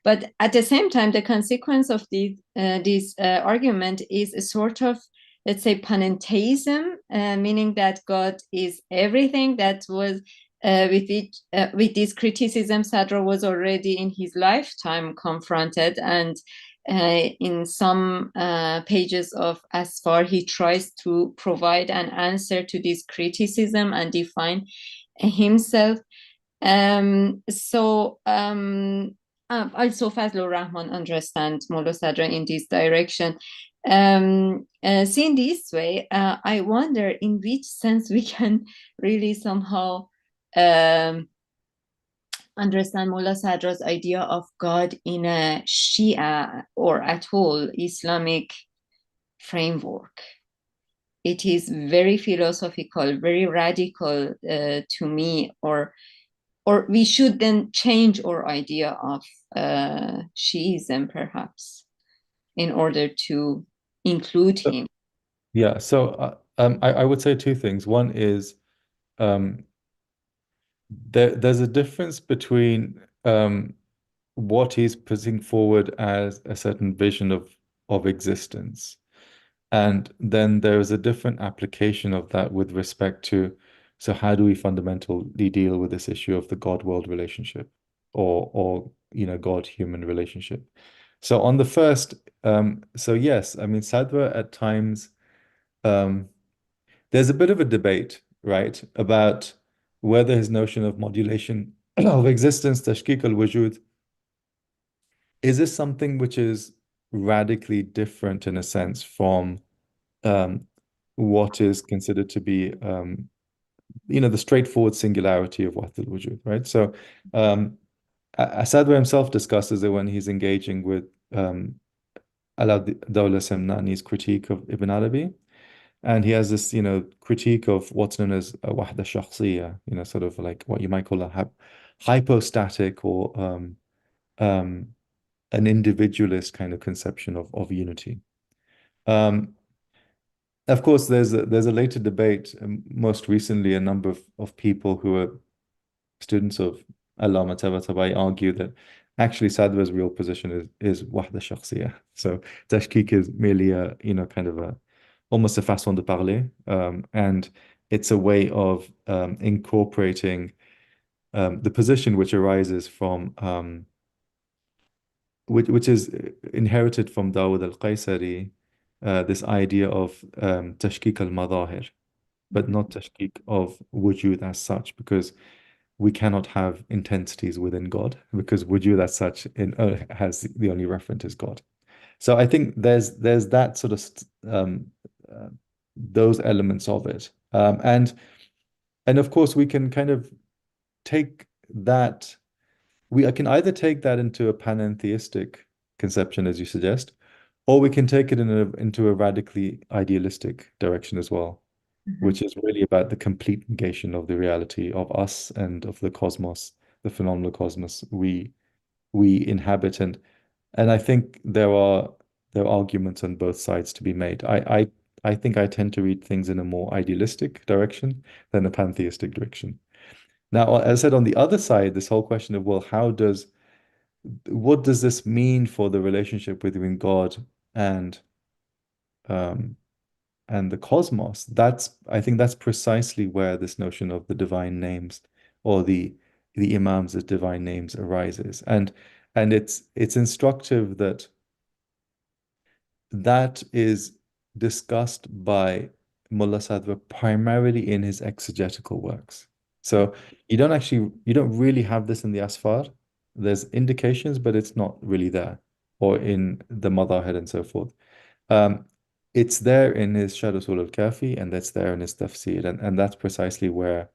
But at the same time, the consequence of this argument is a sort of, let's say, panentheism, meaning that God is everything. That was with this criticism, Sadra was already in his lifetime confronted, and in some pages of Asfar, he tries to provide an answer to this criticism and define himself. Also Fazlur Rahman understands Mullah Sadra in this direction. Seen this way, I wonder in which sense we can really somehow understand Mullah Sadra's idea of God in a Shia or at all Islamic framework. It is very philosophical, very radical to me, or we should then change our idea of Shiism perhaps in order to include him. Yeah, so I would say two things. One is there's a difference between what he's putting forward as a certain vision of existence, and then there is a different application of that with respect to, so how do we fundamentally deal with this issue of the God-world relationship, or God-human relationship? So on the first, so yes, I mean, Sadra at times, there's a bit of a debate, right, about whether his notion of modulation of existence, tashkik al-wujud, is this something which is radically different in a sense from what is considered to be the straightforward singularity of Wahdul Wujud, right? So Sadra himself discusses it when he's engaging with Ala-Dawla Samnani's critique of Ibn Arabi. And he has this, critique of what's known as a wahda shakhsiyya, sort of like what you might call a hypostatic or an individualist kind of conception of unity. Of course, there's a later debate. Most recently, a number of people who are students of Allama Tabatabai argue that actually Sadra's real position is wahda shakhsiyya. So tashkik is merely a kind of almost a façon de parler, and it's a way of incorporating the position which arises from which is inherited from Dawud al-Qaysari, this idea of tashkik al-madahir, but not tashkik of wujud as such, because we cannot have intensities within God, because wujud as such has the only referent is God. So I think there's that sort of those elements of it, and of course we can kind of take that. I can either take that into a panentheistic conception, as you suggest, or we can take it into a radically idealistic direction as well, which is really about the complete negation of the reality of us and of the cosmos, the phenomenal cosmos we inhabit. And I think there are arguments on both sides to be made. I think I tend to read things in a more idealistic direction than a pantheistic direction. Now, as I said, on the other side, this whole question of, well, what does this mean for the relationship between God and the cosmos? I think that's precisely where this notion of the divine names, or the imams as divine names, arises. And it's instructive that is discussed by Mullah Sadra primarily in his exegetical works. So you don't really have this in the Asfar. There's indications, but it's not really there, or in the Madahir and so forth. It's there in his Sharh Usul al-Kafi, and that's there in his tafsir, and that's precisely where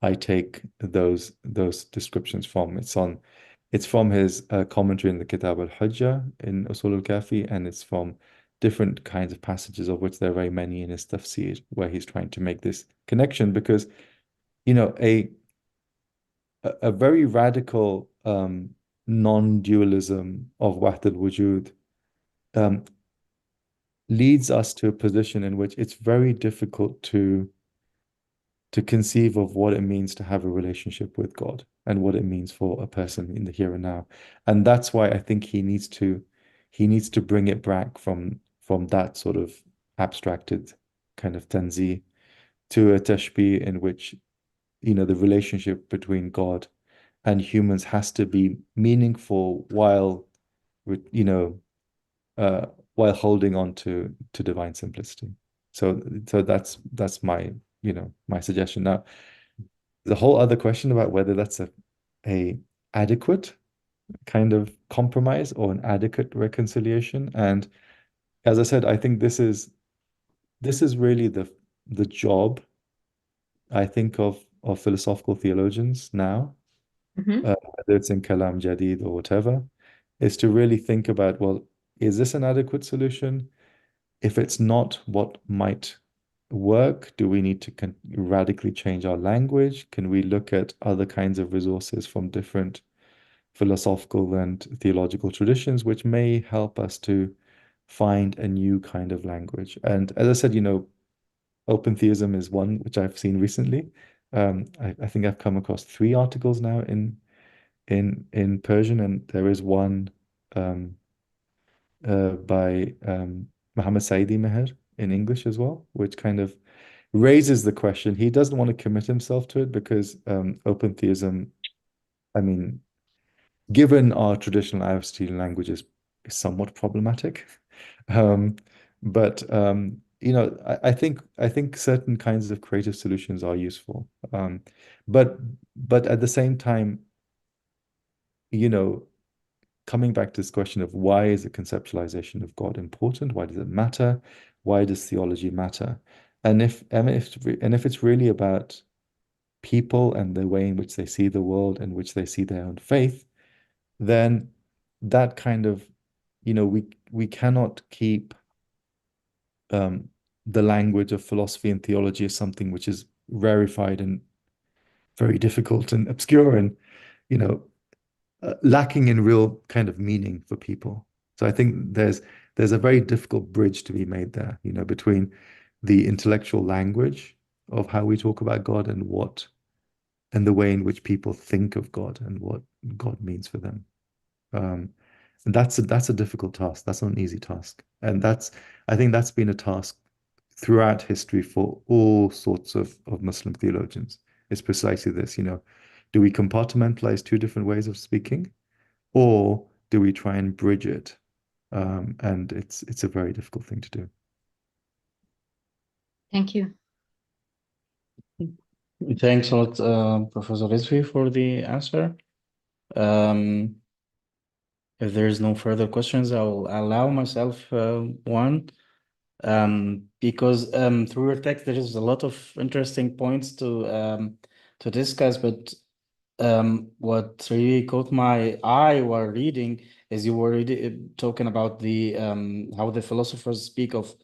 I take those descriptions from. It's from his commentary in the Kitab al-Hujjah in Usul al-Kafi, and it's from different kinds of passages, of which there are very many in his tafsir, where he's trying to make this connection, because a very radical non-dualism of Wahd al-Wujud leads us to a position in which it's very difficult to conceive of what it means to have a relationship with God and what it means for a person in the here and now. And that's why I think he needs to bring it back from that sort of abstracted kind of tanzih to a tashbih in which the relationship between God and humans has to be meaningful while holding on to divine simplicity. So that's my my suggestion. Now, the whole other question about whether that's a adequate kind of compromise or an adequate reconciliation, and as I said, I think this is really the job, I think, of philosophical theologians now, whether it's in Kalam Jadid or whatever, is to really think about, well, is this an adequate solution? If it's not, what might work? Do we need to radically change our language? Can we look at other kinds of resources from different philosophical and theological traditions, which may help us to find a new kind of language? And as I said, open theism is one which I've seen recently. I think I've come across 3 articles now in Persian, and there is one by Muhammad Saidi Meher in English as well, which kind of raises the question. He doesn't want to commit himself to it because open theism, I mean, given our traditional Aristotelian languages, is somewhat problematic. But I think certain kinds of creative solutions are useful. But at the same time, coming back to this question of why is the conceptualization of God important? Why does it matter? Why does theology matter? And if it's really about people and the way in which they see the world and which they see their own faith, then that kind of, we cannot keep the language of philosophy and theology as something which is rarefied and very difficult and obscure and, lacking in real kind of meaning for people. So I think there's a very difficult bridge to be made there, between the intellectual language of how we talk about God and the way in which people think of God and what God means for them. And that's a difficult task. That's not an easy task. And I think that's been a task throughout history for all sorts of Muslim theologians. It's precisely this, do we compartmentalize 2 different ways of speaking, or do we try and bridge it? And it's a very difficult thing to do. Thank you. Thanks a lot, Professor Rizvi, for the answer. If there's no further questions, I'll allow myself one. Because through your text there is a lot of interesting points to discuss, but what really caught my eye while reading as you were talking about the how the philosophers speak of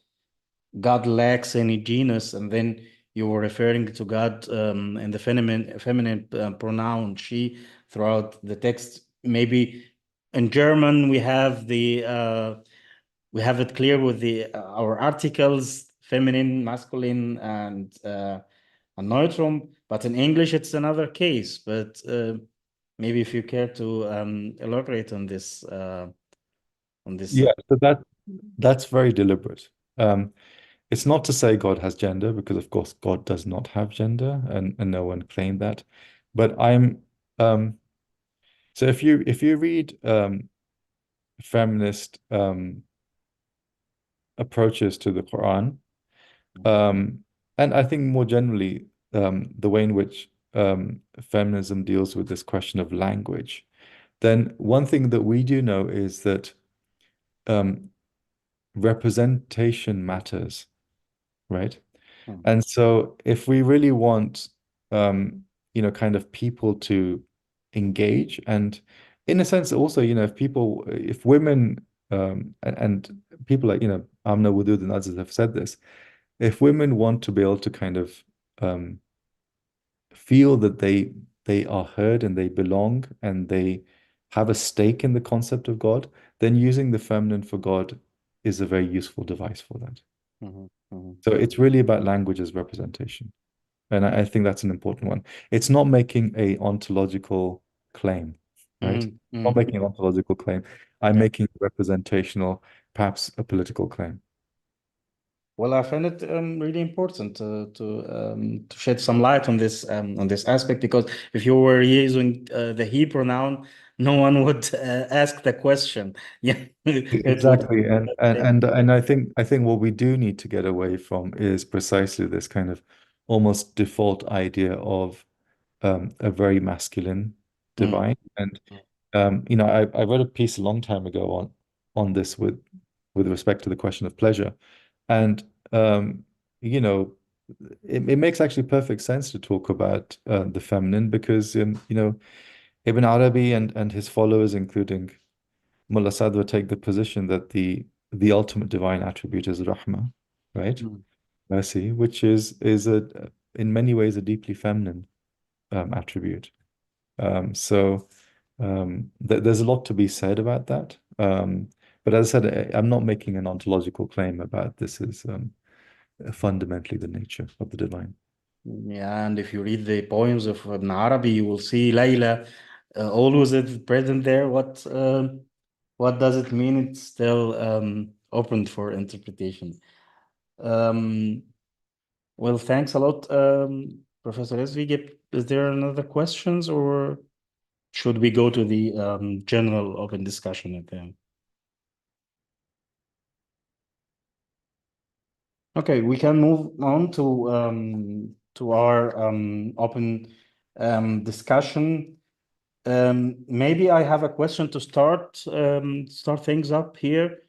God lacks any genus, and then you were referring to God in the feminine pronoun she throughout the text. Maybe in German we have we have it clear with the our articles, feminine, masculine, and neutrum. But in English it's another case. But maybe if you care to elaborate on this. Yeah, so that's very deliberate. It's not to say God has gender, because of course God does not have gender, and no one claimed that. But so if you read feminist approaches to the Quran, and I think more generally the way in which feminism deals with this question of language, then one thing that we do know is that representation matters, right? And so if we really want kind of people to engage, and in a sense also, if women and people like, Amna Wudud and others have said this, if women want to be able to kind of feel that they are heard and they belong and they have a stake in the concept of God, then using the feminine for God is a very useful device for that. So it's really about language as representation. And I think that's an important one. It's not making a ontological claim, right? Not making an ontological claim. I'm making a representational, perhaps a political claim. Well, I find it really important to shed some light on this aspect, because if you were using the he pronoun, no one would ask the question. Yeah, exactly. And I think what we do need to get away from is precisely this kind of almost default idea of a very masculine divine. And I wrote a piece a long time ago on this with respect to the question of pleasure. And it makes actually perfect sense to talk about the feminine, because Ibn Arabi and his followers, including Mullah Sadra, take the position that the ultimate divine attribute is rahma, right? Mercy, which is in many ways a deeply feminine attribute. So there's a lot to be said about that. But as I said, I'm not making an ontological claim about this is fundamentally the nature of the divine. Yeah, and if you read the poems of Ibn Arabi, you will see Layla always present there. What does it mean? It's still open for interpretation. Well, thanks a lot, Professor Rizvi. Is there another questions, or should we go to the general open discussion at the end? Okay, we can move on to our open discussion. Maybe I have a question to start things up here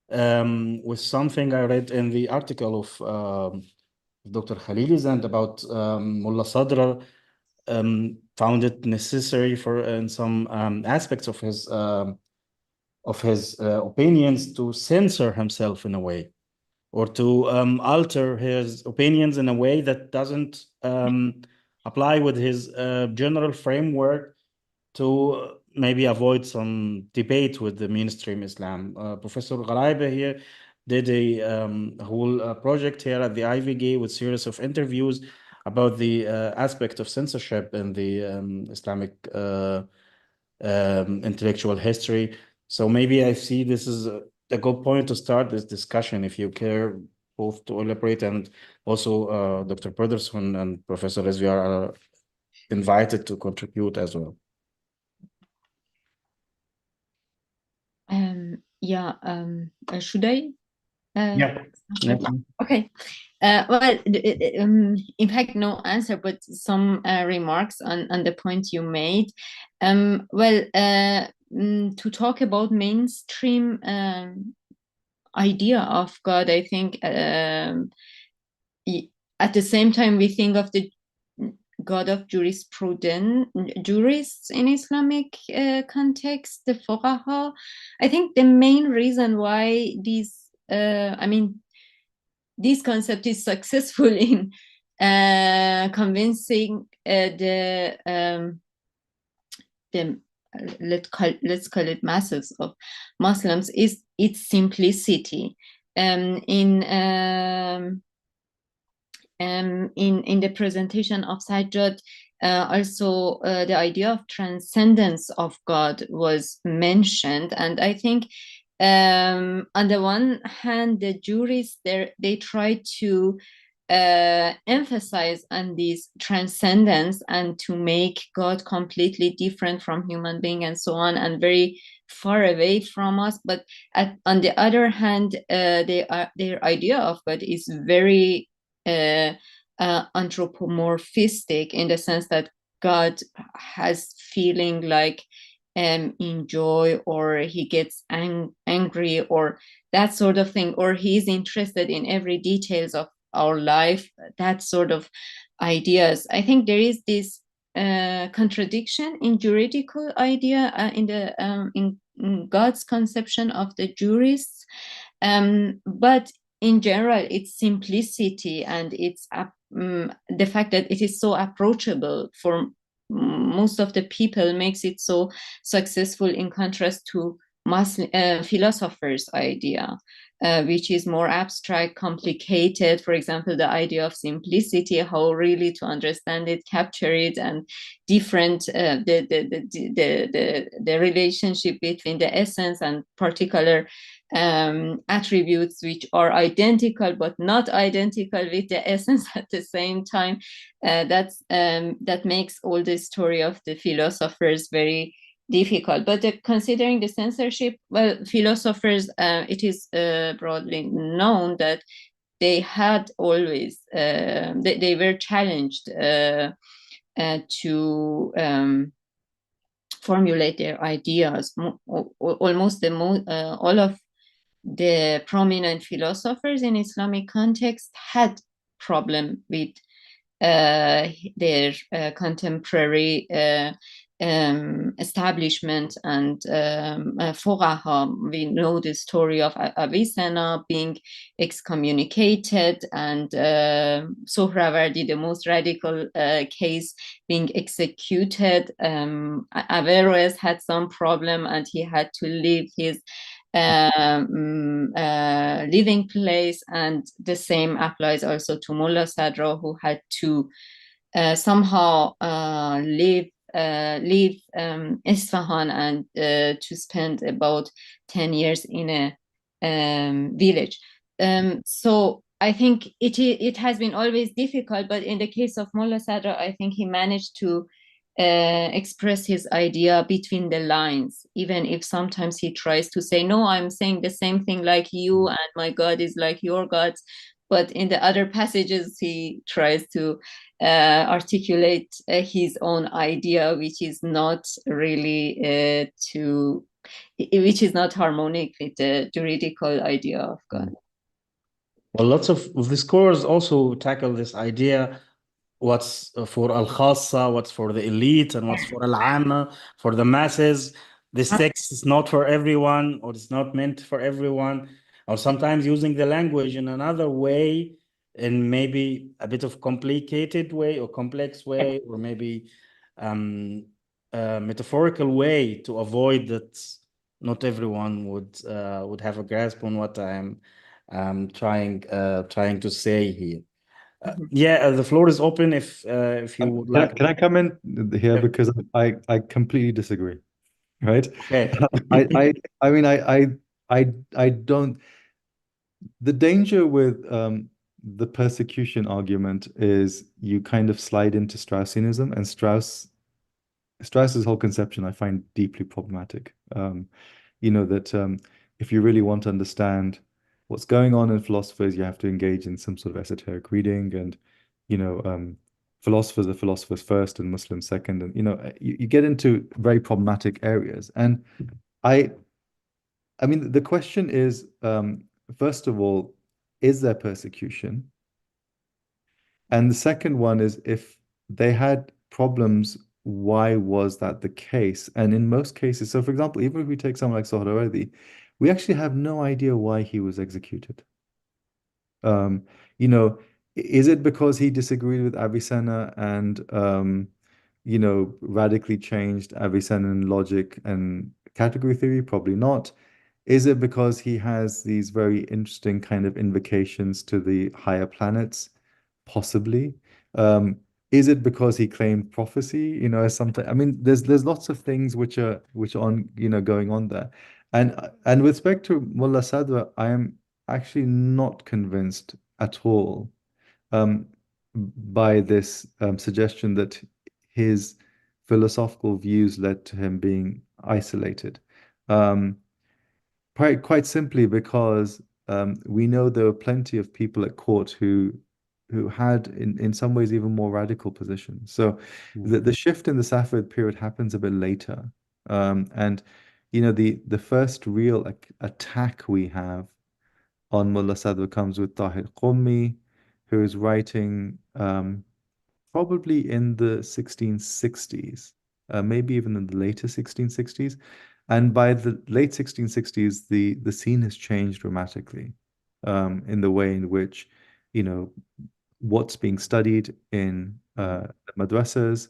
with something I read in the article of Dr. Khalilizand about Mullah Sadra found it necessary in some aspects of his opinions to censor himself in a way, or to alter his opinions in a way that doesn't apply with his general framework, to maybe avoid some debate with the mainstream Islam. Professor Gharaibeh here did a whole project here at the AIWG with series of interviews about the aspect of censorship in the Islamic intellectual history. So maybe I see this is a good point to start this discussion, if you care both to elaborate, and also Dr. Brodersen and Professor Rizvi are invited to contribute as well. Should I? Yeah. Okay. Well, in fact, no answer, but some remarks on the point you made. To talk about mainstream idea of God, I think at the same time we think of the God of jurisprudence, jurists in Islamic context, the fuqaha. I think the main reason why this concept is successful in convincing let's call it masses of Muslims is its simplicity. In the presentation of Sajjad, also the idea of transcendence of God was mentioned, and I think on the one hand, the jurists they try to emphasize on this transcendence and to make God completely different from human being and so on, and very far away from us. But on the other hand, their idea of God is very anthropomorphistic, in the sense that God has feeling like in joy, or he gets angry, or that sort of thing, or he's interested in every details of our life, that sort of ideas. I think there is this contradiction in juridical idea in God's conception of the jurists, but in general, its simplicity and its the fact that it is so approachable for most of the people makes it so successful, in contrast to Muslim philosophers' idea, which is more abstract, complicated. For example, the idea of simplicity, how really to understand it, capture it, and different the relationship between the essence and particular attributes which are identical but not identical with the essence at the same time. That makes all the story of the philosophers very difficult. But considering the censorship, well, philosophers, it is broadly known that they had always they were challenged to formulate their ideas. Almost all of the prominent philosophers in Islamic context had problem with their contemporary establishment and fuqaha. We know the story of Avicenna being excommunicated, and Sohrawardi, the most radical case, being executed. Averroes had some problem and he had to leave his living place, and the same applies also to Mullah Sadra, who had to somehow leave Isfahan and to spend about 10 years in a village. So I think it has been always difficult, but in the case of Mullah Sadra, I think he managed to express his idea between the lines, even if sometimes he tries to say, no, I'm saying the same thing like you, and my God is like your gods. But in the other passages, he tries to articulate his own idea, which is not really which is not harmonic with the juridical idea of God. Well, lots of the scholars also tackle this idea: what's for al-khassa, what's for the elite, and what's for al-amma, for the masses. This text is not for everyone, or it's not meant for everyone, or sometimes using the language in another way, in maybe a bit of complicated way or complex way, or maybe a metaphorical way, to avoid that not everyone would have a grasp on what I'm trying to say here. Yeah, the floor is open if you would like. Can I come in here? Because I completely disagree, right? Okay. I mean, I don't. The danger with the persecution argument is you kind of slide into Straussianism, and Strauss's whole conception I find deeply problematic. You know, that if you really want to understand what's going on in philosophers, you have to engage in some sort of esoteric reading, and you know, philosophers are philosophers first and Muslims second, and you know, you get into very problematic areas. And I mean, the question is, first of all, is there persecution? And the second one is, if they had problems. Why was that the case? And in most cases, so for example, even if we take someone like Sajjad Rizvi, we actually have no idea why he was executed. You know, is it because he disagreed with Avicenna and you know, radically changed Avicennan logic and category theory? Probably not. Is it because he has these very interesting kind of invocations to the higher planets? Possibly. Is it because he claimed prophecy, you know, as something? I mean, there's lots of things which are on, you know, going on there. And with respect to Mullah Sadra, I am actually not convinced at all by this suggestion that his philosophical views led to him being isolated. Quite simply because we know there were plenty of people at court who had in some ways even more radical positions. So the shift in the Safavid period happens a bit later. And you know, the first real attack we have on Mullah Sadr comes with Tahir Qummi, who is writing probably in the 1660s, maybe even in the later 1660s. And by the late 1660s, the scene has changed dramatically in the way in which, you know, what's being studied in madrasas,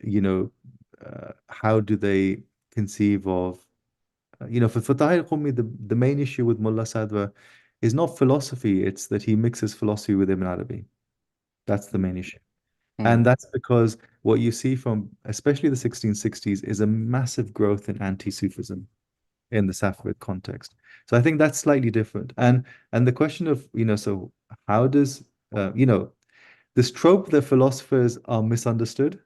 you know, how do they conceive of, you know, for Tahir Qummi, the main issue with Mullah Sadra is not philosophy, it's that he mixes philosophy with Ibn Arabi. That's the main issue. And that's because what you see from especially the 1660s is a massive growth in anti-Sufism in the Safavid context. So I think that's slightly different. And the question of, you know, so how does, you know, this trope that philosophers are misunderstood,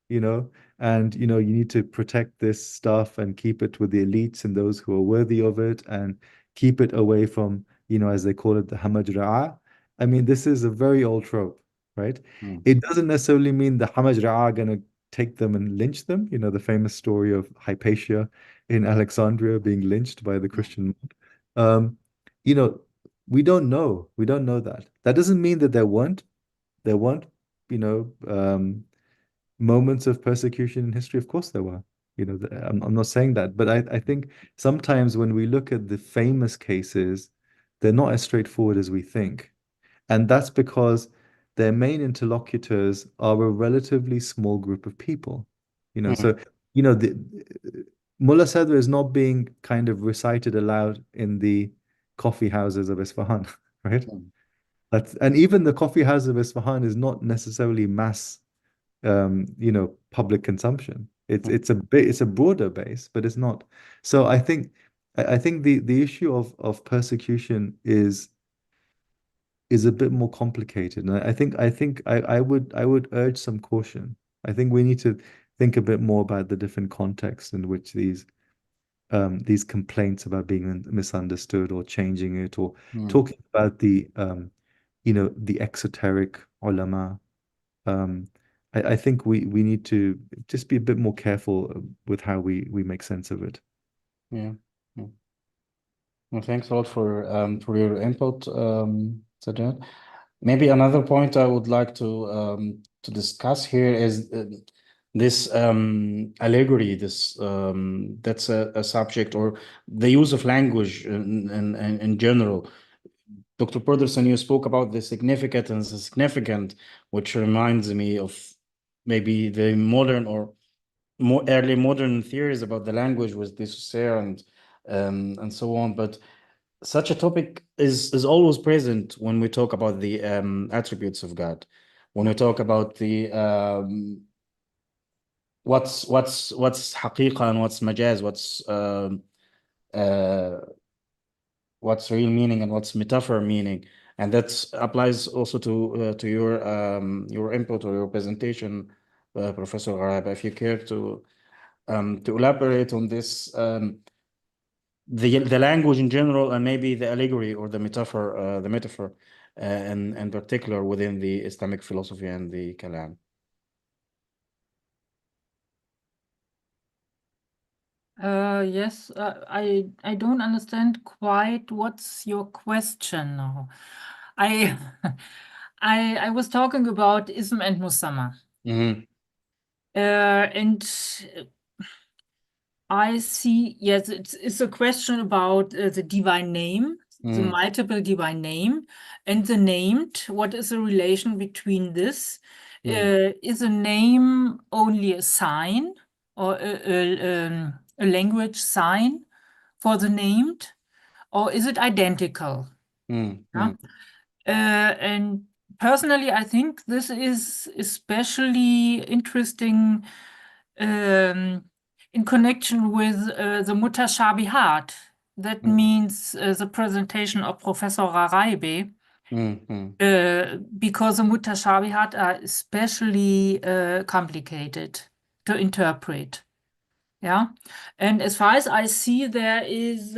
you know, and, you know, you need to protect this stuff and keep it with the elites and those who are worthy of it and keep it away from, you know, as they call it, the hamaj ra'a. I mean, this is a very old trope, right? It doesn't necessarily mean the hamaj ra'a are going to take them and lynch them. You know, the famous story of Hypatia in Alexandria being lynched by the Christian monk. You know, we don't know. We don't know that. That doesn't mean that there weren't, you know, moments of persecution in history. Of course there were. You know, I'm not saying that, but I think sometimes when we look at the famous cases, they're not as straightforward as we think. And that's because their main interlocutors are a relatively small group of people. You know, so, you know, the Mullah Sadr is not being kind of recited aloud in the coffee houses of Isfahan, right? And even the coffee house of Isfahan is not necessarily mass you know, public consumption. It's a broader base, but it's not. So I think the issue of persecution is a bit more complicated. And I would urge some caution. I think we need to think a bit more about the different contexts in which these complaints about being misunderstood or changing it or talking about the you know, the exoteric ulama. I think we need to just be a bit more careful with how we make sense of it. Yeah. Well, thanks a lot for your input, Sajjad. Maybe another point I would like to discuss here is this allegory. This that's a subject, or the use of language in general. Dr. Brodersen, you spoke about the significant and the significant, which reminds me of maybe the modern or more early modern theories about the language with de Saussure and so on. But such a topic is always present when we talk about the attributes of God. When we talk about the what's haqiqa and what's majaz, what's real meaning and what's metaphor meaning, and that applies also to your input or your presentation, Professor Gharaibeh. If you care to elaborate on this, the language in general, and maybe the allegory or the metaphor, in particular within the Islamic philosophy and the Kalam. Yes, I don't understand quite what's your question now. I I was talking about ism and musamma. Mhm. And I see, yes, it's a question about the divine name, the multiple divine name, and the named. What is the relation between this? Is a name only a sign or a language sign for the named, or is it identical? Yeah? And personally, I think this is especially interesting in connection with the mutashabihat. That means the presentation of Professor Gharaibeh, because the mutashabihat are especially complicated to interpret. Yeah, and as far as I see, there is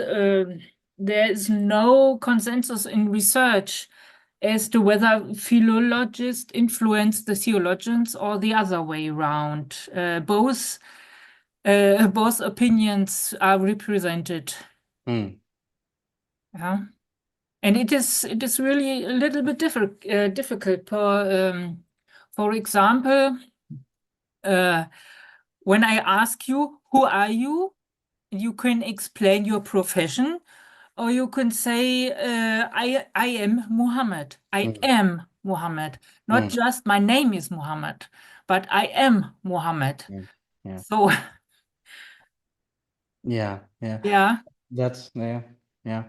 no consensus in research as to whether philologists influence the theologians or the other way around. Both opinions are represented. Yeah, and it is really a little bit difficult. For example, when I ask you, who are you? You can explain your profession, or you can say, I am Muhammad. I am Muhammad. Not just my name is Muhammad, but I am Muhammad. Yeah. So Yeah. yeah. That's yeah.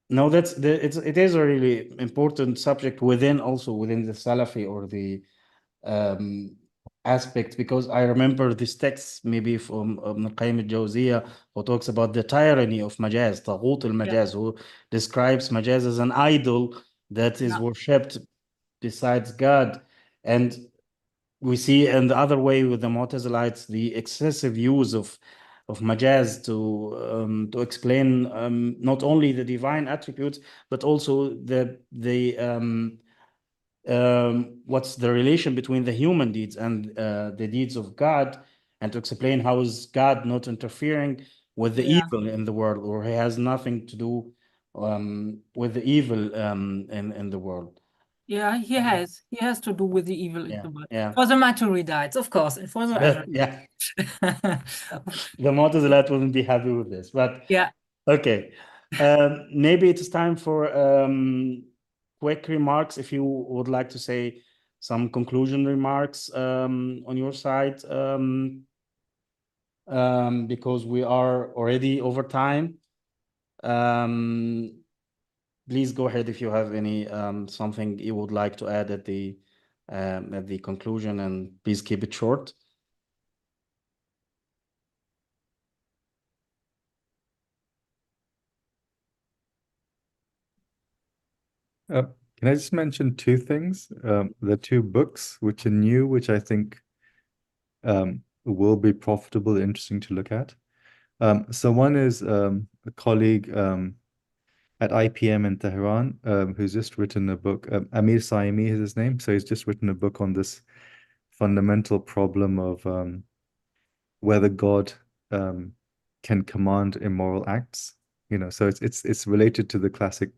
No, it is a really important subject within the Salafi or the aspect, because I remember this text maybe from Ibn Qayyim al-Jawziyah, who talks about the tyranny of Majaz, Taghut al-Majaz, who describes Majaz as an idol that is worshipped besides God. And we see in the other way with the Mu'tazilites the excessive use of Majaz to explain not only the divine attributes, but also what's the relation between the human deeds and the deeds of God, and to explain how is God not interfering with the evil in the world, or he has nothing to do with the evil in the world. Yeah, he has to do with the evil in the world. Yeah. For the Maturidites, of course, and for the Yeah. The Mu'tazilat wouldn't be happy with this, but yeah. Okay. Maybe it's time for quick remarks. If you would like to say some conclusion remarks on your side, because we are already over time. Please go ahead if you have any something you would like to add at the conclusion, and please keep it short. Can I just mention two things? The two books which are new, which I think will be profitable, interesting to look at. So one is a colleague at IPM in Tehran, who's just written a book. Amir Saimi is his name. So he's just written a book on this fundamental problem of whether God can command immoral acts. So it's related to the classic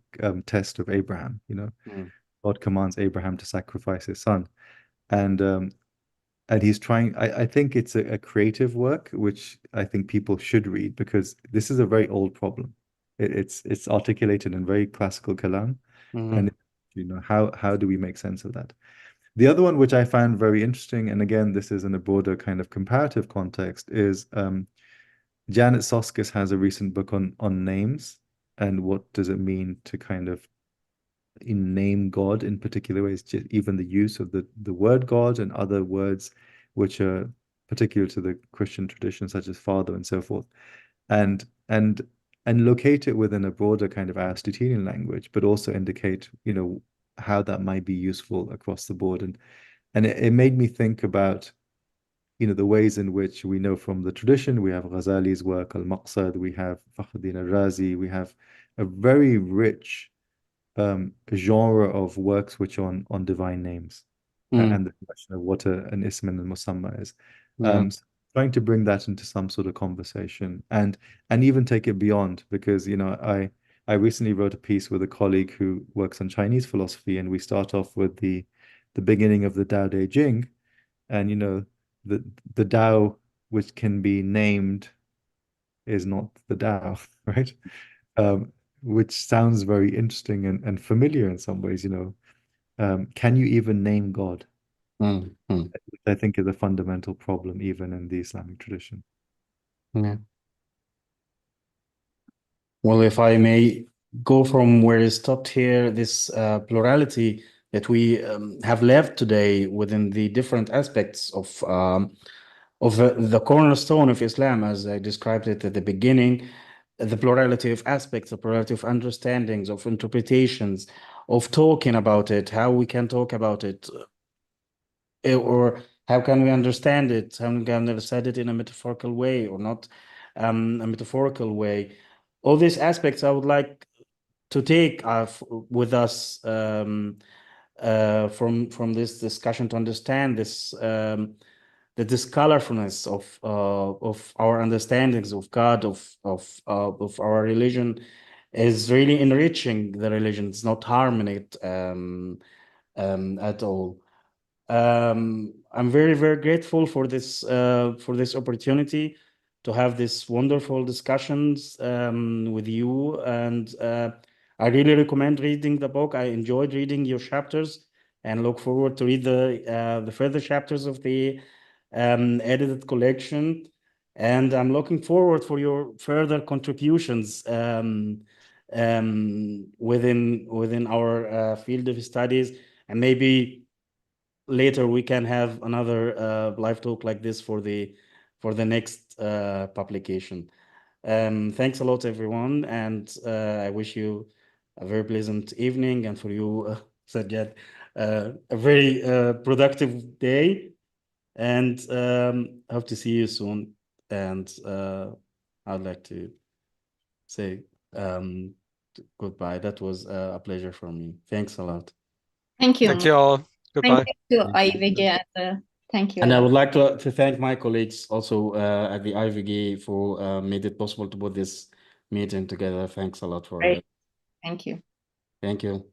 test of Abraham. God commands Abraham to sacrifice his son, and he's trying. I think it's a creative work which I think people should read, because this is a very old problem. It's articulated in very classical kalam, and how do we make sense of that? The other one, which I found very interesting, and again, this is in a broader kind of comparative context, is Janet Soskis has a recent book on names and what does it mean to kind of name God in particular ways, just even the use of the word God and other words which are particular to the Christian tradition, such as Father and so forth, and locate it within a broader kind of Aristotelian language, but also indicate, how that might be useful across the board. And it made me think about, the ways in which we know from the tradition. We have Ghazali's work, Al-Maqsad, we have Fakhruddin al-Razi, we have a very rich genre of works which are on divine names and the question of what an ism and musamma is. So trying to bring that into some sort of conversation and even take it beyond, because I I recently wrote a piece with a colleague who works on Chinese philosophy, and we start off with the beginning of the Tao Te Ching, and the Tao which can be named is not the Tao, right? Which sounds very interesting and familiar in some ways. Can you even name God? Mm-hmm. I think is a fundamental problem even in the Islamic tradition. Yeah. Well, if I may go from where it stopped here, this plurality that we have left today within the different aspects of the cornerstone of Islam, as I described it at the beginning, the plurality of aspects, the plurality of understandings, of interpretations, of talking about it, how we can talk about it, or how can we understand it, how we can understand it in a metaphorical way or not a metaphorical way. All these aspects I would like to take with us from this discussion to understand this this colorfulness of our understandings of God, of our religion, is really enriching the religion. It's not harming it at all. I'm very, very grateful for this opportunity to have these wonderful discussions with you, and I really recommend reading the book. I enjoyed reading your chapters and look forward to read the further chapters of the edited collection. And I'm looking forward for your further contributions within our field of studies, and maybe later we can have another live talk like this for the next publication. Thanks a lot, everyone, and I wish you a very pleasant evening, and for you, Sajjad, a very productive day, and hope to see you soon. And I'd like to say goodbye. That was a pleasure for me. Thanks a lot. Thank you. Thank you all. Goodbye. Thank you to AIWG. Thank you. And I would like to thank my colleagues also at the AIWG for made it possible to put this meeting together. Thanks a lot for Great. it. Thank you. Thank you.